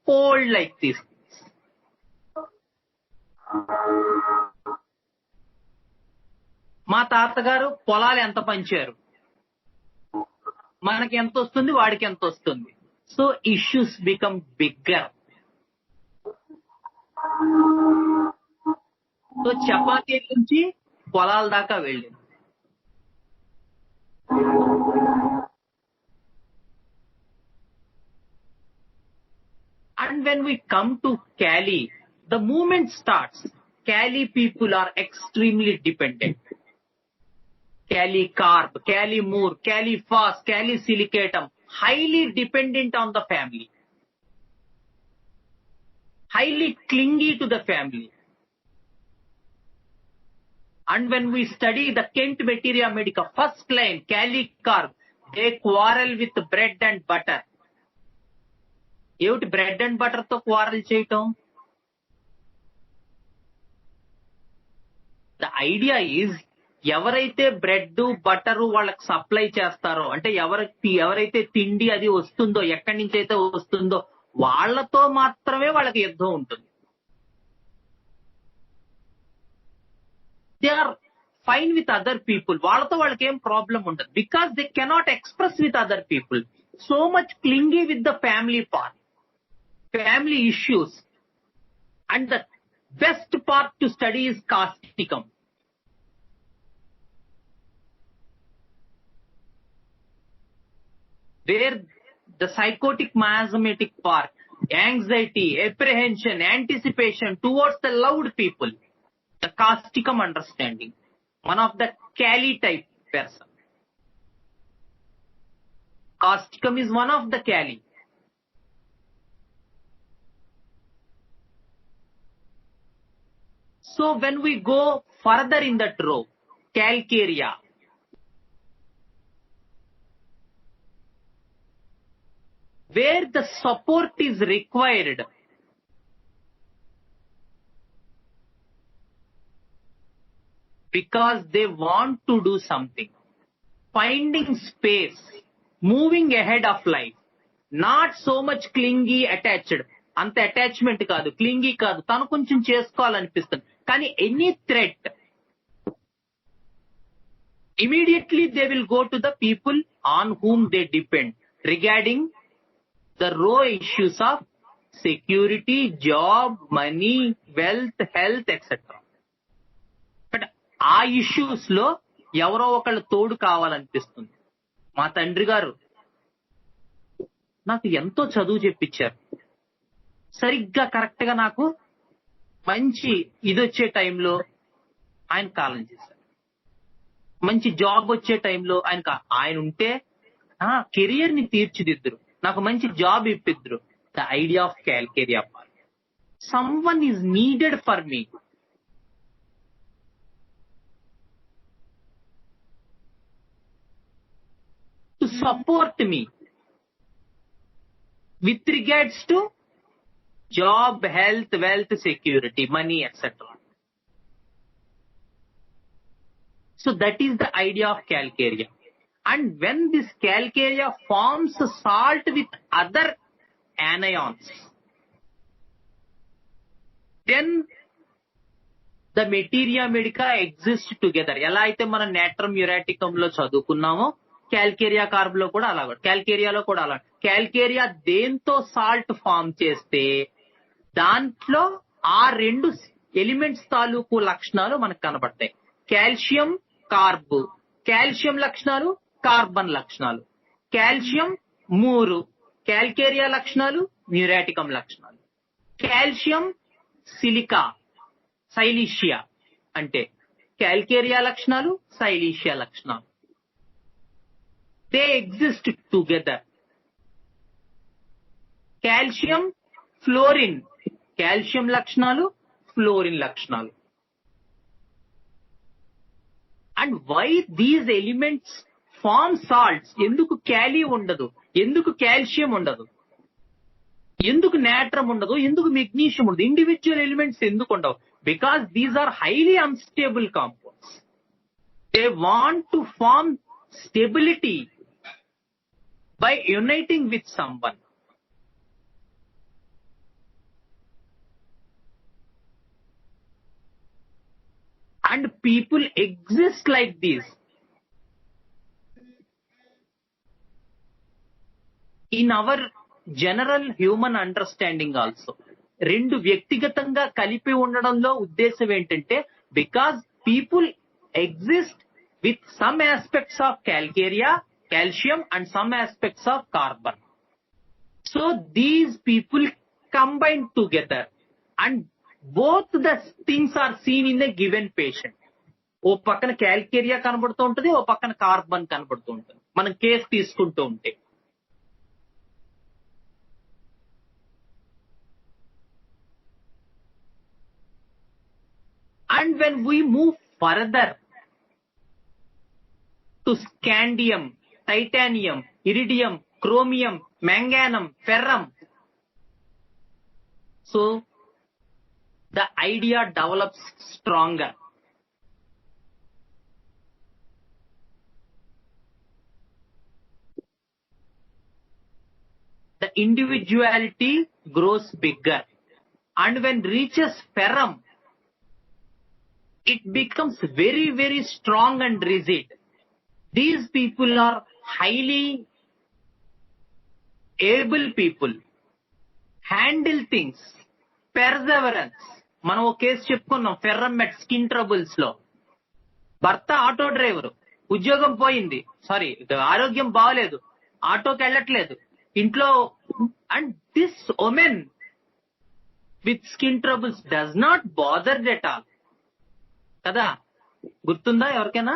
cold like this. మా తాతగారు పొలాలు ఎంత పంచారు, మనకి ఎంత వస్తుంది, వాడికి ఎంత వస్తుంది. So issues become bigger. So chapati నుంచి పొలాల దాకా వెళ్ళింది. And when we come to Cali, the movement starts. Cali people are extremely dependent. Cali carb, Cali moor, Cali fast, Cali silicatum, highly dependent on the family, highly clingy to the family. And when we study the Kent Materia Medica, first line, Cali carb, they quarrel with bread and butter. ఏమిటి bread and butter తో quarrel చేయటం? The idea is, ఎవరైతే bread butter వాళ్ళకి supply చేస్తారో, అంటే ఎవరైతే తిండి అది వస్తుందో, ఎక్కడి నుంచి అయితే వస్తుందో వాళ్లతో మాత్రమే వాళ్ళకి యుద్ధం ఉంటుంది. They are fine with other people. వాళ్ళతో వాళ్ళకి ఏం ప్రాబ్లం ఉండదు. Because they cannot express with other people. So much clingy with the family part, family issues. And the best part to study is causticum. Where the psychotic miasmatic part, anxiety, apprehension, anticipation towards the loud people, the causticum understanding, one of the Cali type person. Causticum is one of the Cali. So when we go further in that row, calcarea, where the support is required, because they want to do something, finding space, moving ahead of life, not so much clingy, attached. అంత attachment కాదు, clingy కాదు, తను కొంచెం చేసుకోవాలనిపిస్తుంది. కానీ any threat, immediately they will go to the people on whom they depend regarding the row issues of security, job, money, wealth, health etcetera. But ఆ issues లో ఎవరో ఒకళ్ళు తోడు కావాలనిపిస్తుంది. మా తండ్రి గారు నాకు ఎంతో చదువు చెప్పించారు. సరిగ్గా కరెక్ట్ గా నాకు మంచి ఇది వచ్చే టైంలో ఆయన కాలం చేశారు. మంచి జాబ్ వచ్చే టైంలో ఆయన ఉంటే కెరియర్ ని తీర్చిదిద్దరు, నాకు మంచి జాబ్ ఇప్పిద్దరు. The idea of calcarea park. Someone is needed for me. To support me with regards to job, health, wealth, security, money, etc. So that is the idea of calcarea. And when this calcarea forms salt with other anions, then the materia medica exists together. ఎలా అయితే మనం natrum యురాటికమ్ లో చదువుకున్నామో calcarea carb లో కూడా అలా, క్యాల్కేరియాలో కూడా అలా. Calcarea దేంతో సాల్ట్ ఫామ్ చేస్తే దాంట్లో ఆ రెండు ఎలిమెంట్స్ తాలూకు లక్షణాలు మనకు కనబడతాయి. కాల్షియం కార్బ్, కాల్షియం లక్షణాలు, కార్బన్ లక్షణాలు. కాల్షియం 3, క్యాల్కేరియా లక్షణాలు, మ్యూరాటికం లక్షణాలు. కాల్షియం సిలికా, సైలీషియా అంటే క్యాల్కేరియా లక్షణాలు, సైలీషియా లక్షణాలు. They exist together. Calcium, fluorine, calcium లక్షణాలు, fluorine లక్షణాలు. And why these elements form salts? ఎందుకు క్యాలీ ఉండదు, ఎందుకు కాల్షియం ఉండదు, ఎందుకు నాట్రమ్ ఉండదు, ఎందుకు మెగ్నీషియం ఉండదు, ఇండివిజువల్ ఎలిమెంట్స్ ఎందుకు ఉండవు? Because these are highly unstable compounds. They want to form stability by uniting with someone. And people exist like this. In our general human understanding also. రెండు వ్యక్తిగతంగా కలిపి ఉండడంలో ఉద్దేశం ఏంటంటే because people exist with some aspects of calcarea, calcium and some aspects of carbon. So these people combine together and both the things are seen in a given patient. ఓ పక్కన calcarea కనబడుతూ ఉంటుంది, ఓ పక్కన carbon కనబడుతూ ఉంటుంది మనం case తీసుకుంటూ ఉంటే. And when we move further to scandium, titanium, iridium, chromium, manganum, ferrum, so the idea develops stronger. The individuality grows bigger, and when reaches ferrum, it becomes very, very strong and rigid. These people are highly able people, handle things, perseverance. మనం ఒక case చెప్పుకున్నాం ferrum మెట్ skin troubles లో. భర్త auto driver, ఉద్యోగం పోయింది, sorry ఆరోగ్యం బాగలేదు, ఆటోకి వెళ్ళట్లేదు ఇంట్లో. And this women with skin troubles does not bothered at all కదా. గుర్తుందా ఎవరికైనా?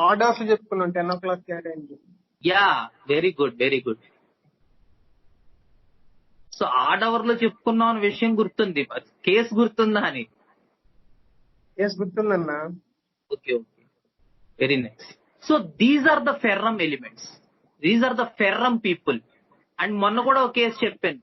ఆర్డర్స్ చెప్పుకున్నాం 10 o'clock టైంకి. Yeah, very good, very good. So ఆర్డవర్ లో చెప్పుకున్నాం అనే విషయం గుర్తుంది, కేసు గుర్తుందా అని? కేసు గుర్తుందన్నా. Okay okay, very nice. So these are the ferrum elements, these are the ferrum people. And మొన్న కూడా ఒక కేసు చెప్పాను.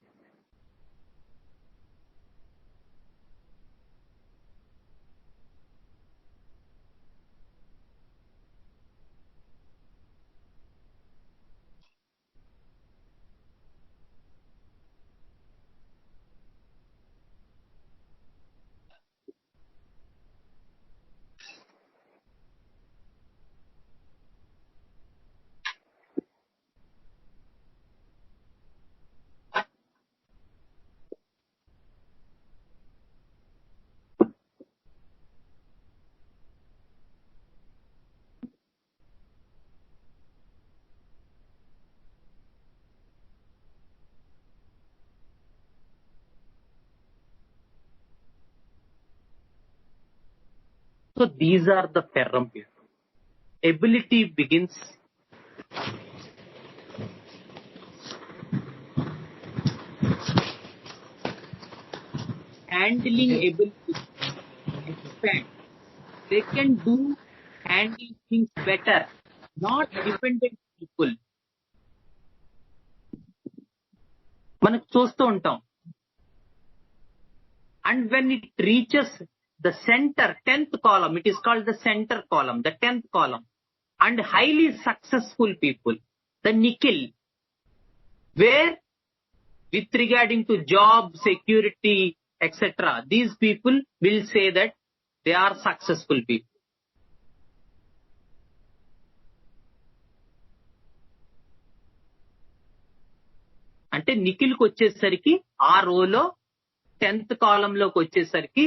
So these are the ferrum people. Ability begins handling ability expand. They can handle things better, not dependent people. మనకు చూస్తూ ఉంటాం. And when it reaches the center, 10th column, it is called the center column, the 10th column, and highly successful people, the nickel, where with regarding to job, security, etc., these people will say that they are successful people. అంటే నిఖిల్కి వచ్చేసరికి ఆ రోలో 10th కాలం లోకి వచ్చేసరికి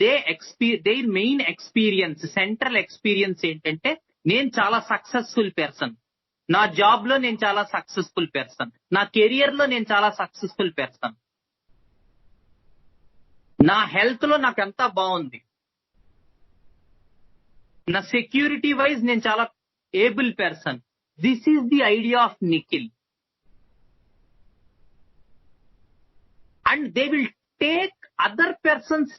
they main experience, central experience ఏంటంటే నేను చాలా successful person, నా జాబ్ లో నేను చాలా సక్సెస్ఫుల్ పర్సన్, నా కెరియర్ లో నేను చాలా సక్సెస్ఫుల్ పర్సన్, నా హెల్త్ లో నాకు ఎంత బాగుంది, నా సెక్యూరిటీ వైజ్ నేను చాలా able person. This is the idea of Nikhil. And they will take other person's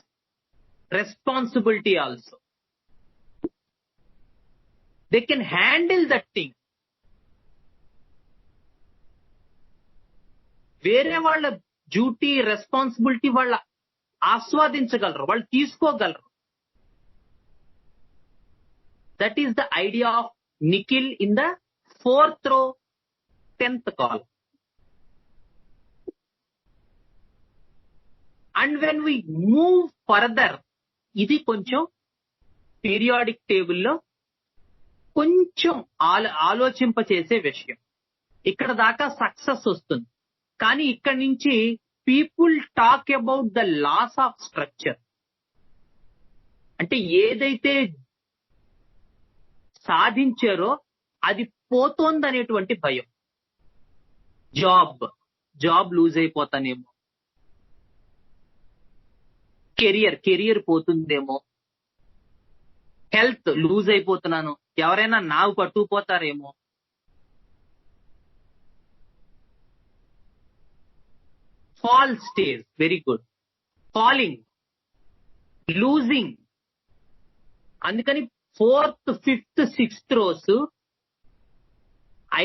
responsibility also. They can handle that thing. వేరే వాళ్ళ డ్యూటీ, రెస్పాన్సిబిలిటీ వాళ్ళ ఆస్వాదించగలరు, వాళ్ళు తీసుకోగలరు. That is the idea of nickel in the 4th row, 10th column. And when we move further, ఇది కొంచెం periodic టేబుల్లో కొంచెం ఆలోచింపచేసే విషయం. ఇక్కడ దాకా సక్సెస్ వస్తుంది, కానీ ఇక్కడ నుంచి people talk about the loss of structure. అంటే ఏదైతే సాధించారో అది పోతోందనేటువంటి భయం. జాబ్ లూజ్ అయిపోతానేమో, కెరియర్ పోతుందేమో, హెల్త్ లూజ్ అయిపోతున్నాను, ఎవరైనా నావు పట్టుకుపోతారేమో. Fall stage, very good. Falling, losing. అందుకని 4th, 5th, 6th rows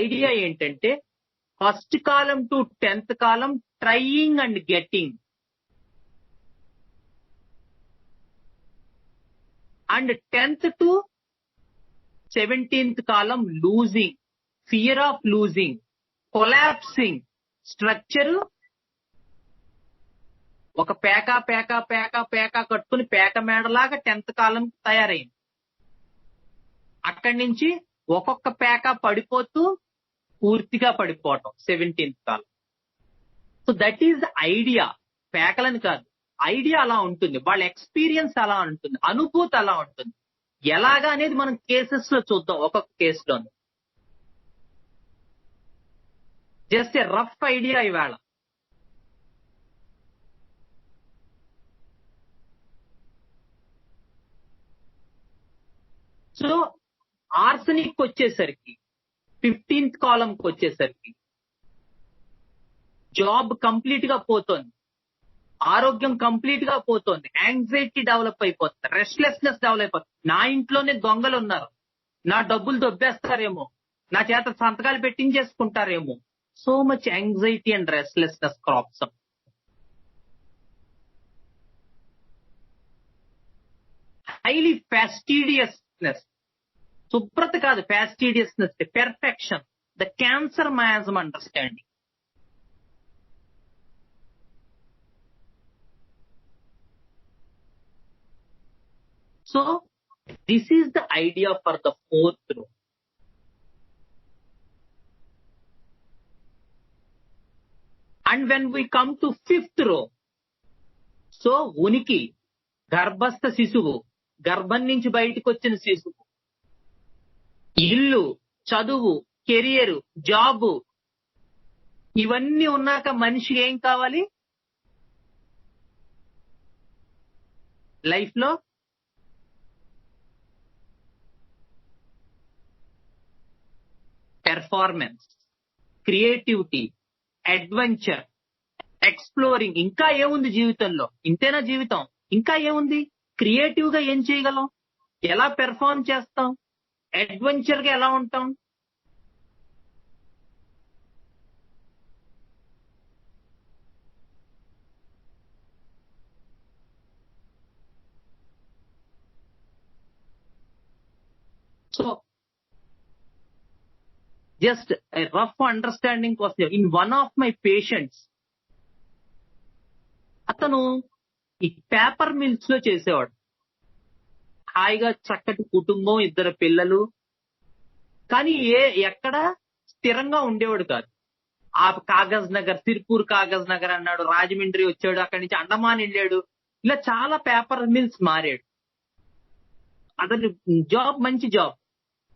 idea ఏంటంటే 1st column to 10th column trying and getting, and 10th to 17th column losing, fear of losing, collapsing. Structure ఒక పేక కట్టుకుని పేక మేడలాగా 10th కాలం తయారైంది. అక్కడి నుంచి ఒక్కొక్క పేక పడిపోతూ పూర్తిగా పడిపోవటం 17th column. So that is the idea. పేకలని కాదు, ఐడియా అలా ఉంటుంది, వాళ్ళ ఎక్స్పీరియన్స్ అలా ఉంటుంది, అనుభూతి అలా ఉంటుంది. ఎలాగా అనేది మనం కేసెస్ లో చూద్దాం, ఒక్కొక్క కేసులో. జస్ట్ ఏ రఫ్ ఐడియా ఇవాళ. సో ఆర్సనిక్ వచ్చేసరికి 15th కాలంకి వచ్చేసరికి జాబ్ కంప్లీట్ గా పోతోంది, ఆరోగ్యం కంప్లీట్ గా పోతోంది, యాంగ్జైటీ డెవలప్ అయిపోతుంది, రెస్ట్లెస్నెస్ డెవలప్ అయిపోతుంది. నా ఇంట్లోనే దొంగలు ఉన్నారు, నా డబ్బులు దొబ్బేస్తారేమో, నా చేత సంతకాలు పెట్టించేసుకుంటారేమో. So much anxiety and restlessness crops up. Highly fastidiousness, శుభ్రత కాదు, fastidiousness, perfection, the cancer miasm understanding. So this is the idea for the 4th row. And when we come to 5th row, so ఉనికి, గర్భస్థ శిశువు, గర్భం నుంచి బయటకు వచ్చిన శిశువు, ఇల్లు, చదువు, కెరియర్, జాబు, ఇవన్నీ ఉన్నాక మనిషికి ఏం కావాలి లైఫ్ లో? Performance, creativity, adventure, exploring. ఇంకా ఏముంది జీవితంలో? ఇంతేనా జీవితం? ఇంకా ఏముంది? క్రియేటివ్ గా ఏం చేయగలం? ఎలా పెర్ఫార్మ్ చేస్తాం? అడ్వెంచర్ గా ఎలా ఉంటాం? So just a rough understanding కోసం, in one of my patients, అతను ఈ పేపర్ మిల్స్ లో చేసేవాడు. హాయిగా చక్కటి కుటుంబం, 2 పిల్లలు, కానీ ఎక్కడ స్థిరంగా ఉండేవాడు కాదు. ఆ కాగజ్ నగర్, సిర్పూర్ కాగజ్ నగర్ అన్నాడు, రాజమండ్రి వచ్చాడు, అక్కడి నుంచి అండమాన్ వెళ్ళాడు, ఇలా చాలా పేపర్ మిల్స్ మారాడు. అతని జాబ్ మంచి జాబ్,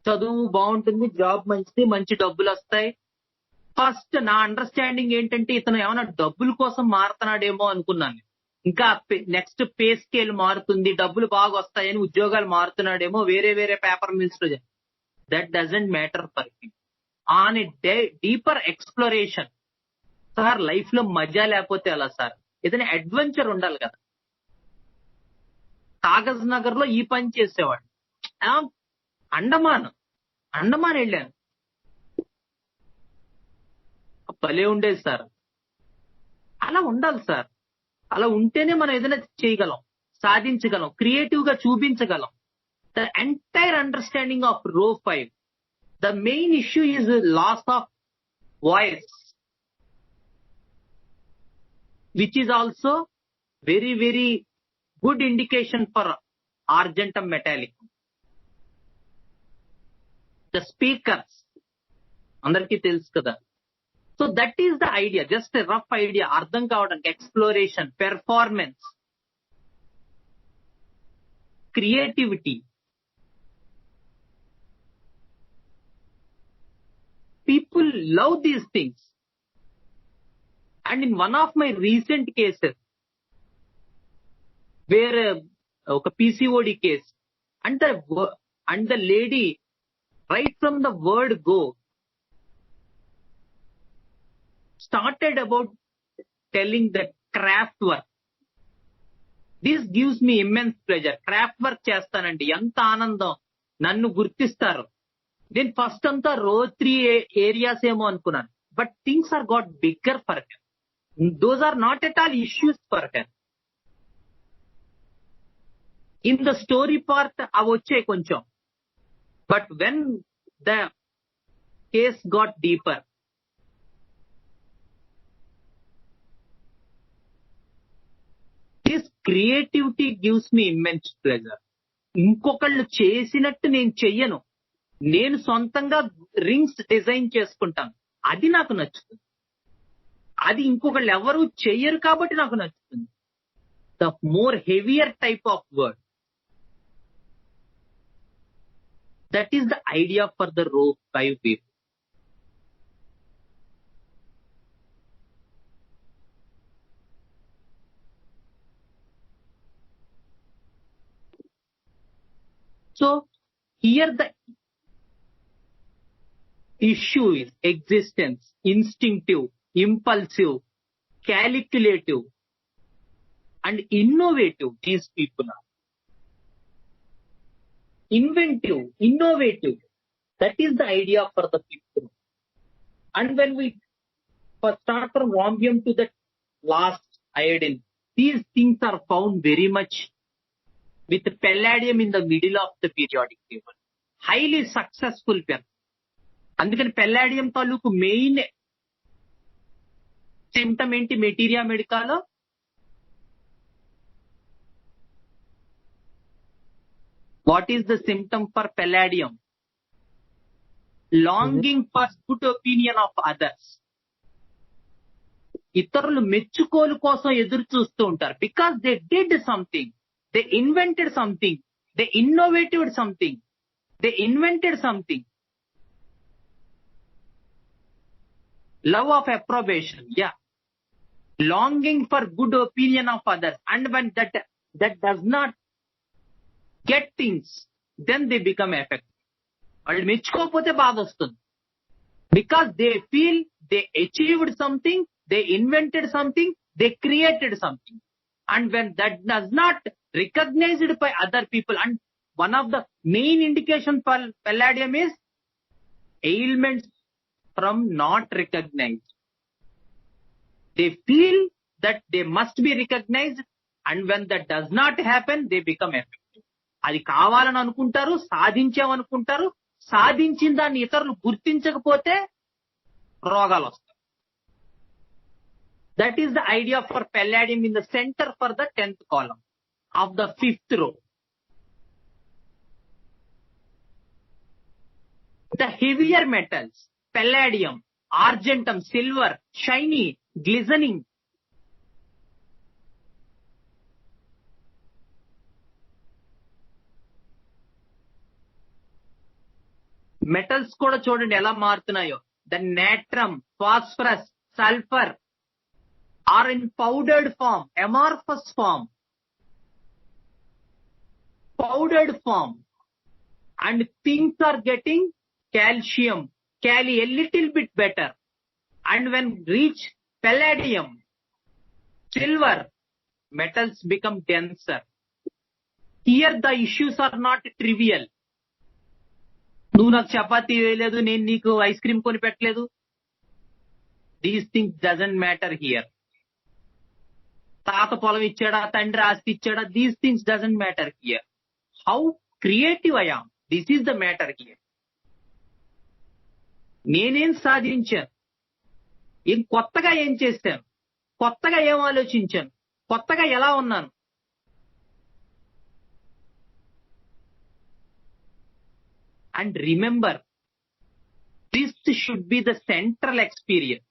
చదువు బాగుంటుంది, జాబ్ మంచిది, మంచి డబ్బులు వస్తాయి. ఫస్ట్ నా అండర్స్టాండింగ్ ఏంటంటే ఇతను ఏమైనా డబ్బుల కోసం మారుతున్నాడేమో అనుకున్నాను. ఇంకా నెక్స్ట్ పే స్కేల్ మారుతుంది, డబ్బులు బాగా వస్తాయని ఉద్యోగాలు మారుతున్నాడేమో వేరే వేరే పేపర్ మిల్స్ లో. That doesn't matter for him. On a deeper exploration, sir life లో మజా లేకపోతే ఎలా సార్? ఏదైనా అడ్వెంచర్ ఉండాలి కదా. కాగజ్ నగర్ లో ఈ పని చేసేవాడు. అండమాన్ వెళ్ళాను, భలే ఉండేది సార్. అలా ఉండాలి సార్. అలా ఉంటేనే మనం ఏదైనా చేయగలం, సాధించగలం, క్రియేటివ్ గా చూపించగలం. The entire understanding of row 5, the main issue is loss of voice, which is also very, very good indication for argentum metallicum. The speakers, అందరికీ తెలుసు కదా. So that is the idea, just a rough idea అర్థం కావడానికి. Exploration, performance, creativity. People love these things. And in one of my recent cases, where ఒక PCOD case, and the lady, right from the word go, started about telling that craft work. This gives me immense pleasure. Craft work చేస్తానండి, ఎంత ఆనందం, నన్ను గుర్తిస్తారు. నేను first అంతా రో 3 areas ఏమో అనుకున్నాను, but things are got bigger for her. Those are not at all issues for her. In the story part, అవి వచ్చాయి కొంచెం. But when the case got deeper, this creativity gives me immense pleasure. ఇంకొకళ్ళు చేసినట్టు నేను చెయ్యను, నేను సొంతంగా rings design చేసుకుంటాను, అది నాకు నచ్చుతుంది. అది ఇంకొకళ్ళు ఎవరు చెయ్యరు కాబట్టి నాకు నచ్చుతుంది. The more heavier type of word, that is the idea for the రో 5 people. So here the issue is existence, instinctive, impulsive, calculative, and innovative. These people are inventive, innovative. That is the idea for the people. And when we start from rhombium to the last iodine, these things are found very much with palladium in the middle of the periodic table. Highly successful person. అందుకని palladium తాలూకు main symptom ఏంటి? Materia మెడికాలో what is the symptom for palladium? Longing for good opinion of others. ఇతరులు మెచ్చుకోలు కోసం ఎదురు చూస్తూ ఉంటారు. Because they did something, they invented something, they innovative something, they invented something. Love of approbation, yeah. Longing for good opinion of others, and when that does not get things, then they become affected. వాళ్ళు మెచ్చుకోకపోతే బాధ వస్తుంది. Because they feel they achieved something, they invented something, they created something. And when that does not recognized by other people, and one of the main indication for palladium is ailments from not recognized. They feel that they must be recognized, and when that does not happen, they become effective. అది కావాలని అనుకుంటారు, సాధించామనుకుంటారు, సాధించిన దాన్ని ఇతరులు గుర్తించకపోతే రోగాలు వస్తాయి. That is the idea for palladium in the center for the 10th column of the 5th row. The heavier metals, palladium, argentum, silver, shiny, glistening, metals కూడా చూడండి ఎలా మారుతున్నాయో. The natrum, phosphorus, sulfur are in powdered form, amorphous form, powdered form, and things are getting calcium, Kali a little bit better, and when reach palladium, silver, metals become denser. Here the issues are not trivial. నువ్వు నాకు చపాతీ వేయలేదు, నేను నీకు ice cream కొని పెట్టలేదు. These things doesn't matter here. తాత పొలం ఇచ్చాడా, తండ్రి ఆస్తి ఇచ్చాడా, these things doesn't matter here. How creative I am, this is the matter here. నేనేం సాధించాను, కొత్తగా ఏం చేశాను, కొత్తగా ఏం ఆలోచించాను, కొత్తగా ఎలా ఉన్నాను. And remember, this should be the central experience.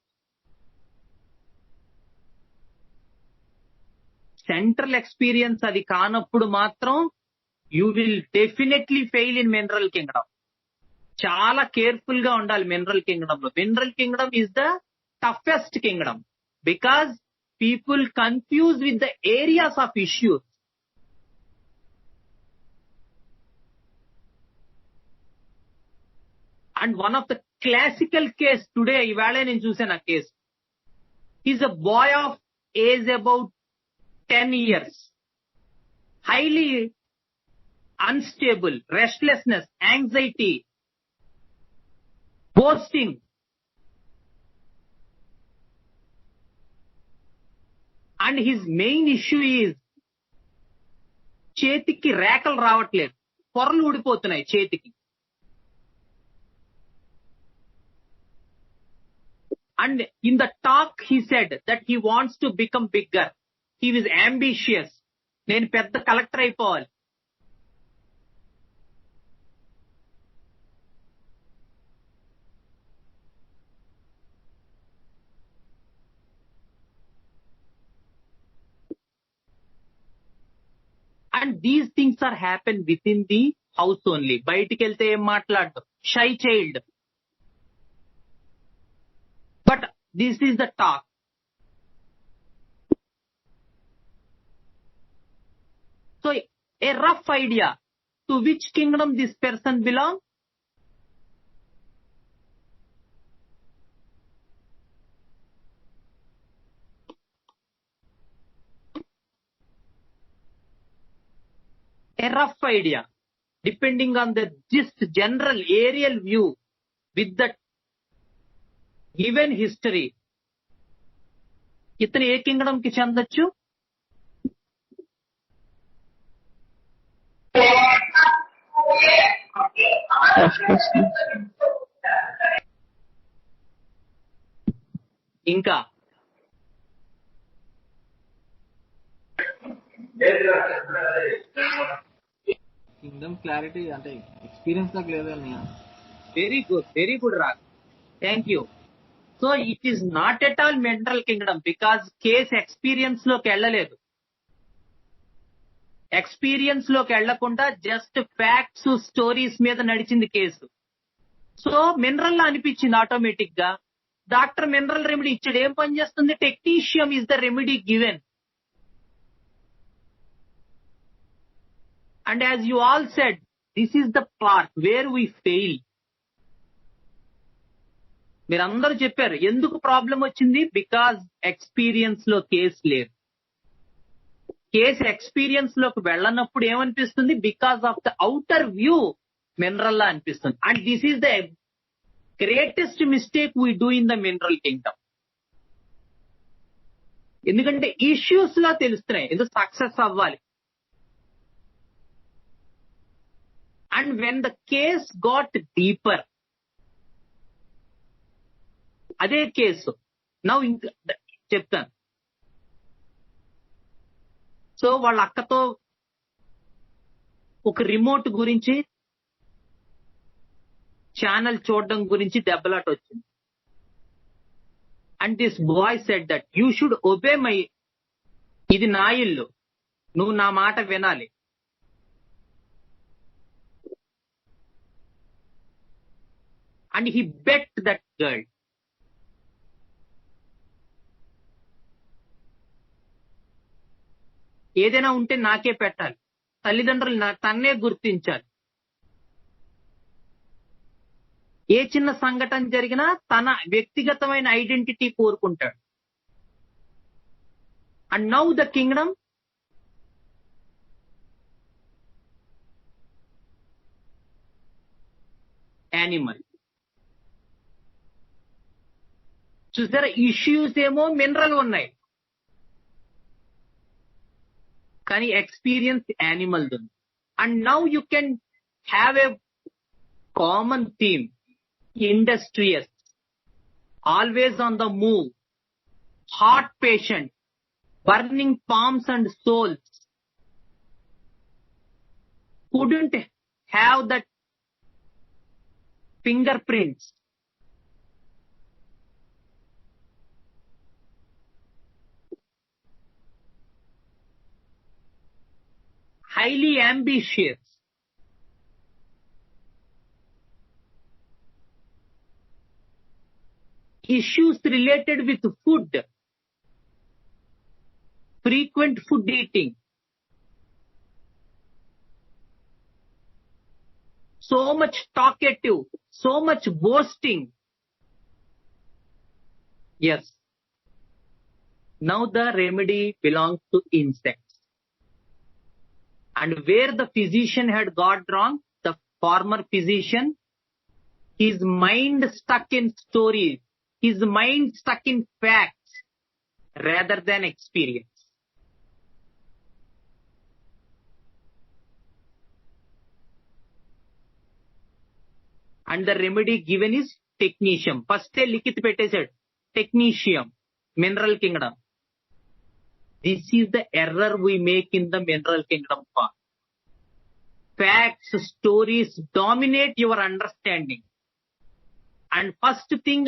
Central experience అది కానప్పుడు మాత్రం you will definitely fail in mineral kingdom. చాలా కేర్ఫుల్ గా ఉండాలి మినరల్ కింగ్డమ్ లో. Mineral kingdom is the toughest kingdom because people confuse with the areas of issues. And one of the classical case today, ఈవేళ నేను చూసాను ఆ case. Is a boy of age about 10 years, highly unstable, restlessness, anxiety, boasting, and his main issue is చేతికి రేఖలు రావట్లేదు, పొరలు ఊడిపోతున్నాయి చేతికి. And in the talk he said that he wants to become bigger. He was ambitious. నేను పెద్ద collector అయిపోవాలి. And these things are happen within the house only. బయటికి వెళ్తే ఏం మాట్లాడదు, shy child. But this is the talk. So a rough idea to which kingdom this person belongs. A rough idea depending on the just general aerial view with the given history. ఇతను ఏ Kingdom కి చెందొచ్చు? ఇంకా Kingdom clarity అంటే experience నాకు లేదన్నయ్య. Very good రా, thank you. So it is not at all mineral Kingdom because case experience లోకి వెళ్ళలేదు. Experience లోకి వెళ్లకుండా జస్ట్ ఫ్యాక్ట్స్, స్టోరీస్ మీద నడిచింది కేసు. సో మినరల్ లా అనిపించింది ఆటోమేటిక్ గా. డాక్టర్ మినరల్ రెమెడీ ఇచ్చాడు, ఏం పని చేస్తుంది? Technetium is the remedy given. And as you all said, this is the part where we fail. మీరందరూ చెప్పారు ఎందుకు ప్రాబ్లం వచ్చింది, బికాజ్ ఎక్స్పీరియన్స్ లో కేసు లేదు. కేసు ఎక్స్పీరియన్స్ లోకి వెళ్ళనప్పుడు ఏమనిపిస్తుంది, because of the outer view mineral లా అనిపిస్తుంది. And this is the greatest mistake we do in the mineral kingdom. ఎందుకంటే ఇష్యూస్ లా తెలుస్తున్నాయి, ఎందుకు సక్సెస్ అవ్వాలి. And when the case got deeper, అదే కేసు నా ఇంకా చెప్తాను. సో వాళ్ళ అక్కతో ఒక రిమోట్ గురించి, ఛానల్ చూడడం గురించి దెబ్బలాట వచ్చింది. And this boy said that you should obey my, ఇది నా ఇల్లు, నువ్వు నా మాట వినాలి. And he beat that girl. ఏదైనా ఉంటే నాకే పెట్టాలి, తల్లిదండ్రులు తన్నే గుర్తించాలి. ఏ చిన్న సంఘటన జరిగినా తన వ్యక్తిగతమైన ఐడెంటిటీ కోరుకుంటాడు. And now the Kingdom animal. చూసారా, ఇష్యూస్ ఏమో మినరల్ ఉన్నాయి, కానీ ఎక్స్పీరియన్స్ యానిమల్ ఉంది. And now you can have a common theme, industrious, always on the move, heart patient, burning palms and souls, couldn't have that fingerprints. Highly ambitious, issues related with food, frequent food eating, so much talkative, so much boasting. Yes, now the remedy belongs to insects. And where the physician had got wrong, the former physician, his mind stuck in stories, his mind stuck in facts rather than experience. And the remedy given is technetium. First likit పెట్టేశాడు, technetium, mineral kingdom. This is the error we make in the mineral kingdom part. Facts, stories dominate your understanding. And first thing,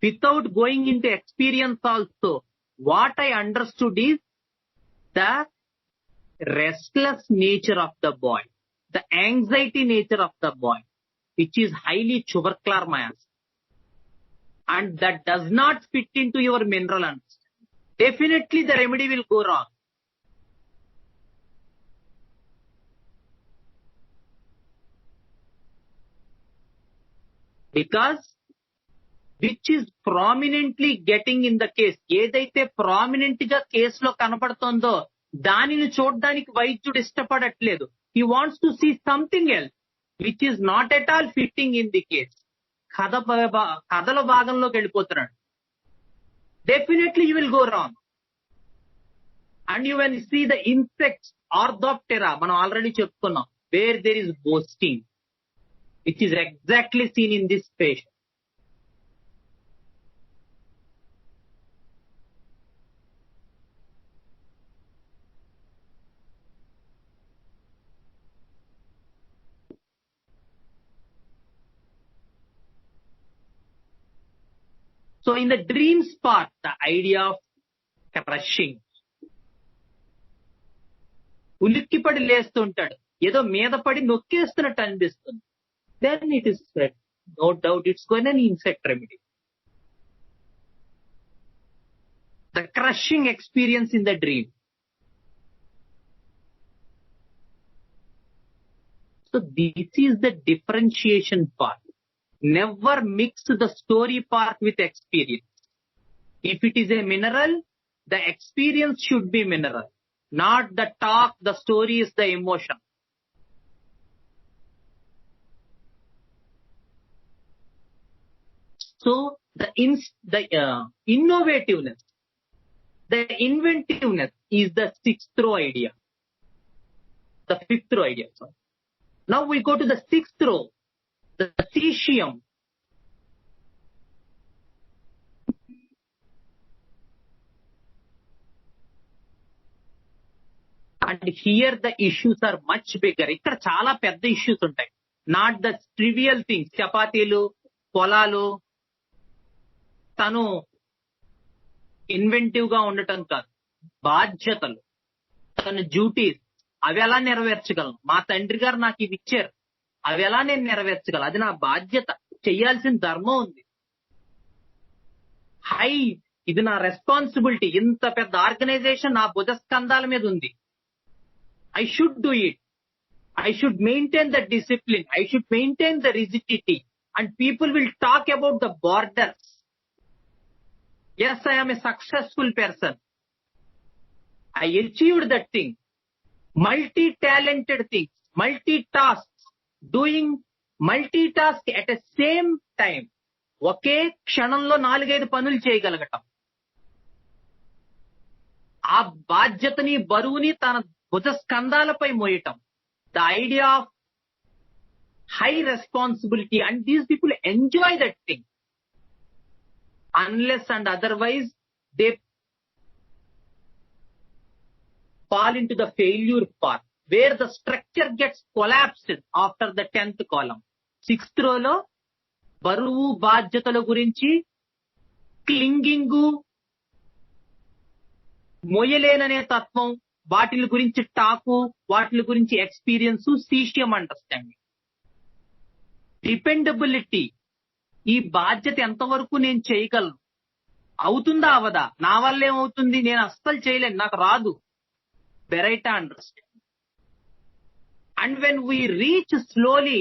without going into experience also, what I understood is the restless nature of the boy, the anxiety nature of the boy, which is highly tubercular mass. And that does not fit into your mineral understanding. Definitely the remedy will go wrong. Because which is prominently getting in the case, ఏదైతే prominent గా కేసులో కనపడుతుందో దానిని చూడడానికి వైద్యుడు ఇష్టపడట్లేదు. He wants to see something else which is not at all fitting in the case. కథల భాగంలోకి వెళ్ళిపోతున్నాడు. Definitely you will go wrong. And you will see the insects, Orthoptera, మనం ఆల్రెడీ చెప్పుకున్నాం, where there is boasting, which is exactly seen in this patient. So in the dreams part, the idea of crushing, ఉలిక్కిపడి లేస్తుంటాడు, ఏదో మీద పడి నొక్కేస్తున్నట్టు అనిపిస్తుంది. Then it is said, no doubt it's going an insect remedy. The crushing experience in the dream. So this is the differentiation part. never mix the story part with experience. If it is a mineral, the experience should be mineral, not the talk. The story is the emotion. So the innovativeness, the inventiveness is the sixth row idea. The fifth row idea. Sorry. Now we go to the sixth row, the cesium. And here the issues are much bigger. ఇక్కడ చాలా పెద్ద issues ఉంటాయి. Not the trivial things, చపాతీలు, పొలాలు, తను inventive గా ఉండటం కాదు. బాధ్యతలు, తన డ్యూటీస్, అవి ఎలా నెరవేర్చగలను? మా తండ్రి గారు నాకు ఇవి ఇచ్చారు, అవి ఎలా నేను నెరవేర్చగలను? అది నా బాధ్యత, చెయ్యాల్సిన ధర్మం ఉంది. ఇది నా రెస్పాన్సిబిలిటీ. ఇంత పెద్ద ఆర్గనైజేషన్ నా భుజస్కంధాల మీద ఉంది. I should do it. I should maintain the discipline. I should maintain the rigidity. And people will talk about the borders. Yes, I am a successful person. I achieved that thing. Multi-talented things, multi-tasks, doing multitask at the same time. ఒకే క్షణంలో 4-5 పనులు చేయగలగటం. ఆ బాధ్యతని, బరువుని తన భుజస్కంధాలపై మోయటం. The idea of high responsibility. And these people enjoy that thing. Unless and otherwise they fall into the failure part, where the structure gets collapsed after the 10th column. 6th row లో బరువు బాధ్యతల గురించి, clinging, మొయ్యలేననే తత్వం, వాటి గురించి talk, వాటి గురించి experience, caesium understanding. Dependability, ఈ బాధ్యత ఎంతవరకు నేను చేయగలను, అవుతుందా అవదా, నా వల్ల ఏమవుతుంది, నేను అస్సలు చేయలేను, నాకు రాదు. Baryta understanding. And when we reach slowly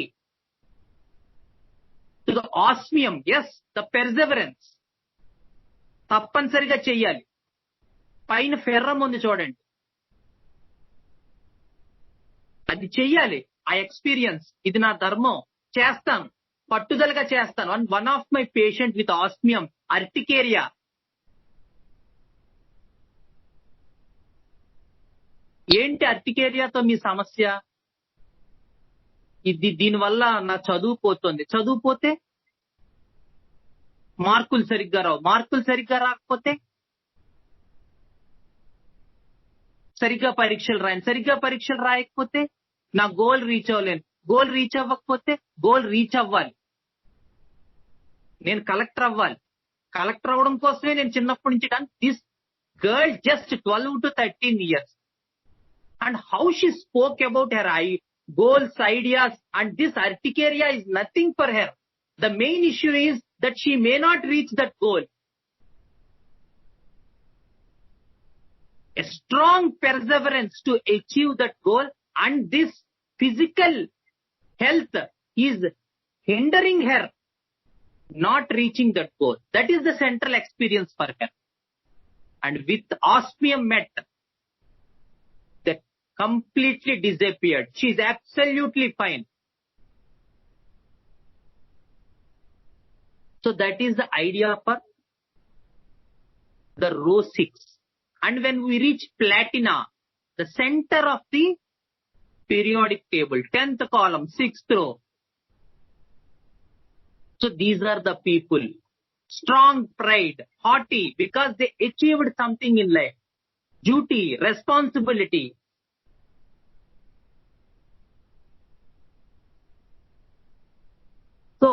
to the osmium, yes, the perseverance, తప్పనిసరిగా చెయ్యాలి. పైన ఫెర్రం ఉంది చూడండి, అది చెయ్యాలి. ఆ ఎక్స్పీరియన్స్, ఇది నా ధర్మం, చేస్తాను, పట్టుదలగా చేస్తాను. And one of my patient with osmium urticaria, ఏంటి అర్టికేరియాతో మీ సమస్య? దీనివల్ల నా చదువు పోతుంది. చదువు పోతే మార్కులు సరిగ్గా రావు, మార్కులు సరిగ్గా రాకపోతే సరిగ్గా పరీక్షలు రాయను, సరిగ్గా పరీక్షలు రాయకపోతే నా గోల్ రీచ్ అవ్వలేను, గోల్ రీచ్ అవ్వకపోతే గోల్ రీచ్ అవ్వాలి, నేను కలెక్టర్ అవ్వాలి. కలెక్టర్ అవ్వడం కోసమే నేను చిన్నప్పటి నుంచి కానీ this girl just 12 to 13 years. And how she spoke about her goals, ideas, and this urticaria is nothing for her. The main issue is that she may not reach that goal. A strong perseverance to achieve that goal, and this physical health is hindering her not reaching that goal. That is the central experience for her. And with osmium met, that completely disappeared. She is absolutely fine. So that is the idea for the row 6. And when we reach platina, the center of the periodic table, 10th column, 6th row. So these are the people, strong pride, haughty, because they achieved something in life, duty, responsibility. So,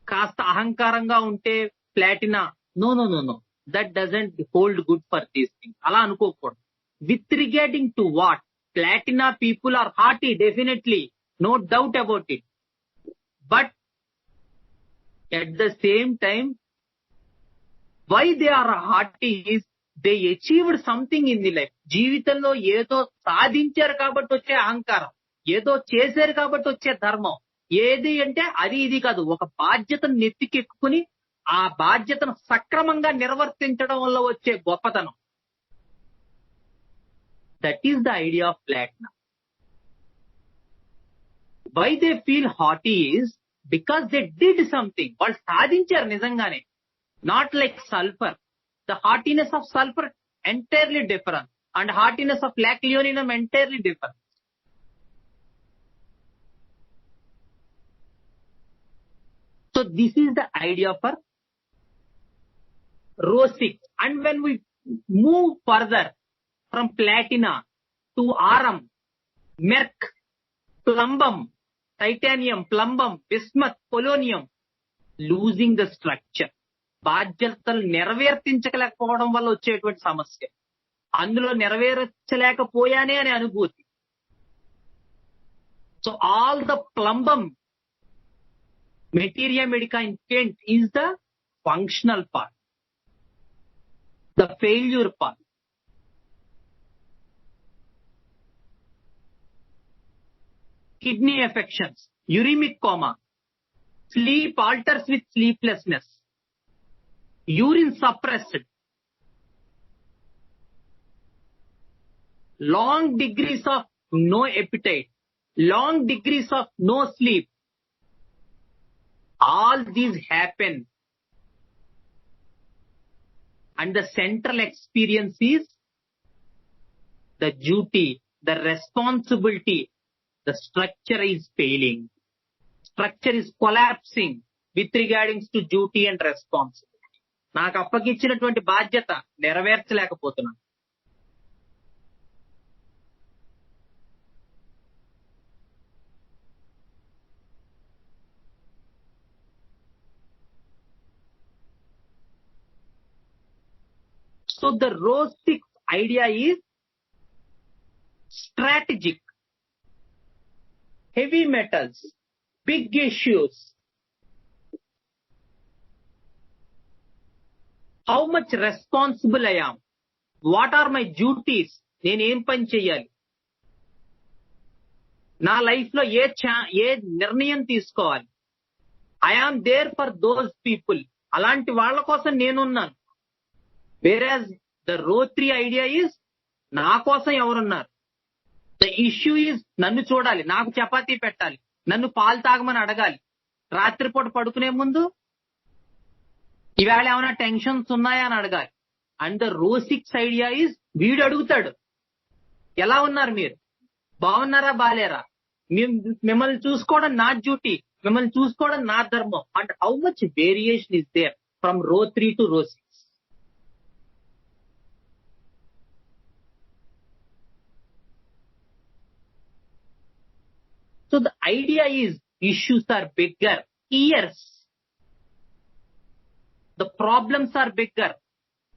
కాస్త అహంకారంగా ఉంటే platina, no, that doesn't hold good for these things. అలా అనుకోకూడదు. With regarding to what? Platina people are haughty, definitely, no doubt about it. But at the same time, why they are haughty is they achieved something in the life. జీవితంలో ఏదో సాధించారు కాబట్టి వచ్చే అహంకారం, ఏదో చేశారు కాబట్టి వచ్చే ధర్మం, ఏది అంటే అది ఇది కాదు, ఒక బాధ్యతను నెత్తికెక్కుని ఆ బాధ్యతను సక్రమంగా నిర్వర్తించడం వల్ల వచ్చే గొప్పతనం. That is the idea of platinum. Why they feel haughty is because they did something. వాళ్ళు సాధించారు నిజంగానే. Not like sulphur. The heartiness of sulphur entirely different and heartiness of lac leoninum entirely different. So this is the idea for row 6. And when we move further from platina to arum, merc, plumbum, titanium, plumbum, bismuth, polonium, losing the structure. బాధ్యతలు నెరవేర్తించలేకపోవడం వల్ల వచ్చేటువంటి సమస్య. అందులో నెరవేర్చలేకపోయానే అనే అనుభూతి. So all the plumbum materia medica in Kent is the functional part, the failure part. Kidney affections, uremic coma, sleep alters with sleeplessness, urine suppressed, long degrees of no appetite, long degrees of no sleep. All these happen. And the central experience is the duty, the responsibility. The structure is failing. Structure is collapsing with regards to duty and responsibility. నాకు అప్పగించినటువంటి బాధ్యత నెరవేర్చలేకపోతున్నాను. So the row 6 idea is strategic, heavy metals, big issues. How much responsible I am? What are my duties? నేను ఏం పని చేయాలి? నా life లో ఏ నిర్ణయం తీసుకోవాలి? I am there for those people. అలాంటి వాళ్ళ కోసం నేనున్నాను. Whereas the row 3 idea is నా కోసం ఎవరున్నారు? The issue is నన్ను చూడాలి, నాకు చపాతీ పెట్టాలి, నన్ను పాలు తాగమని అడగాలి, రాత్రిపూట పడుకునే ముందు ఇవాళ ఏమైనా టెన్షన్స్ ఉన్నాయా అని అడగాలి. అండ్ ద రో 6 ఐడియా ఈజ్ వీడు అడుగుతాడు, ఎలా ఉన్నారు మీరు, బాగున్నారా బాలేరా, మిమ్మల్ని చూసుకోవడం నా డ్యూటీ, మిమ్మల్ని చూసుకోవడం నా ధర్మం. And how much variation is there from row 3 to రో 6. So the idea is issues are bigger, years. The problems are bigger.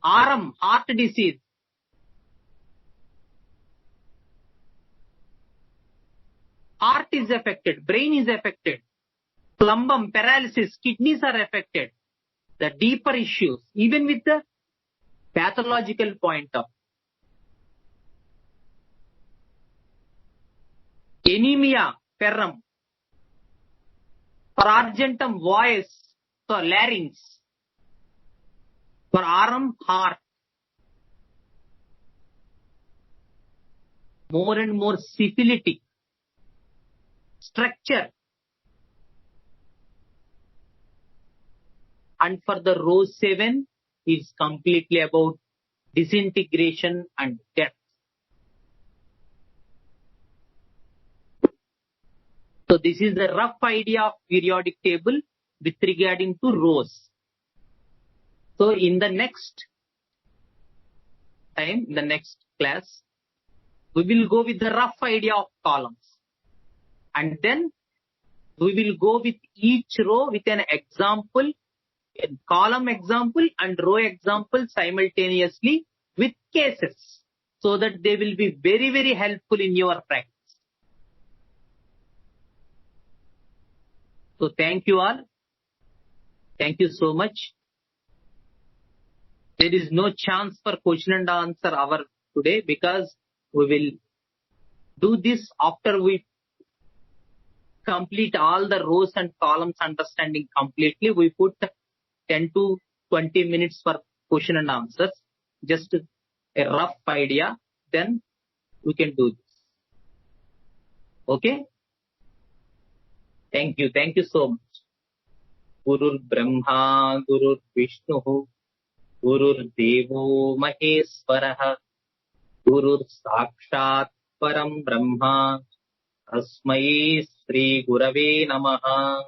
Arum, heart disease. Heart is affected, brain is affected. Plumbum, paralysis, kidneys are affected. The deeper issues, even with the pathological point of anemia, ferrum, for argentum, voice, for larynx, for arum, heart. More and more syphilitic structure. And for the row 7 is completely about disintegration and death. So this is the rough idea of periodic table with regarding to rows. So in the next time, in the next class, we will go with the rough idea of columns. And then we will go with each row with an example, a column example and row example simultaneously with cases, so that they will be very, very helpful in your practice. So thank you all. Thank you so much. There is no chance for question and answer hour today, because we will do this after we complete all the rows and columns understanding completely, we put 10 to 20 minutes for question and answers. Just a rough idea, then we can do this. Okay? Thank you so much. Gurur Brahma, Gurur Vishnu, Gurur Devo Maheswarah, Gurur Sakshat Param Brahma, Tasmai Sri Gurave Namaha.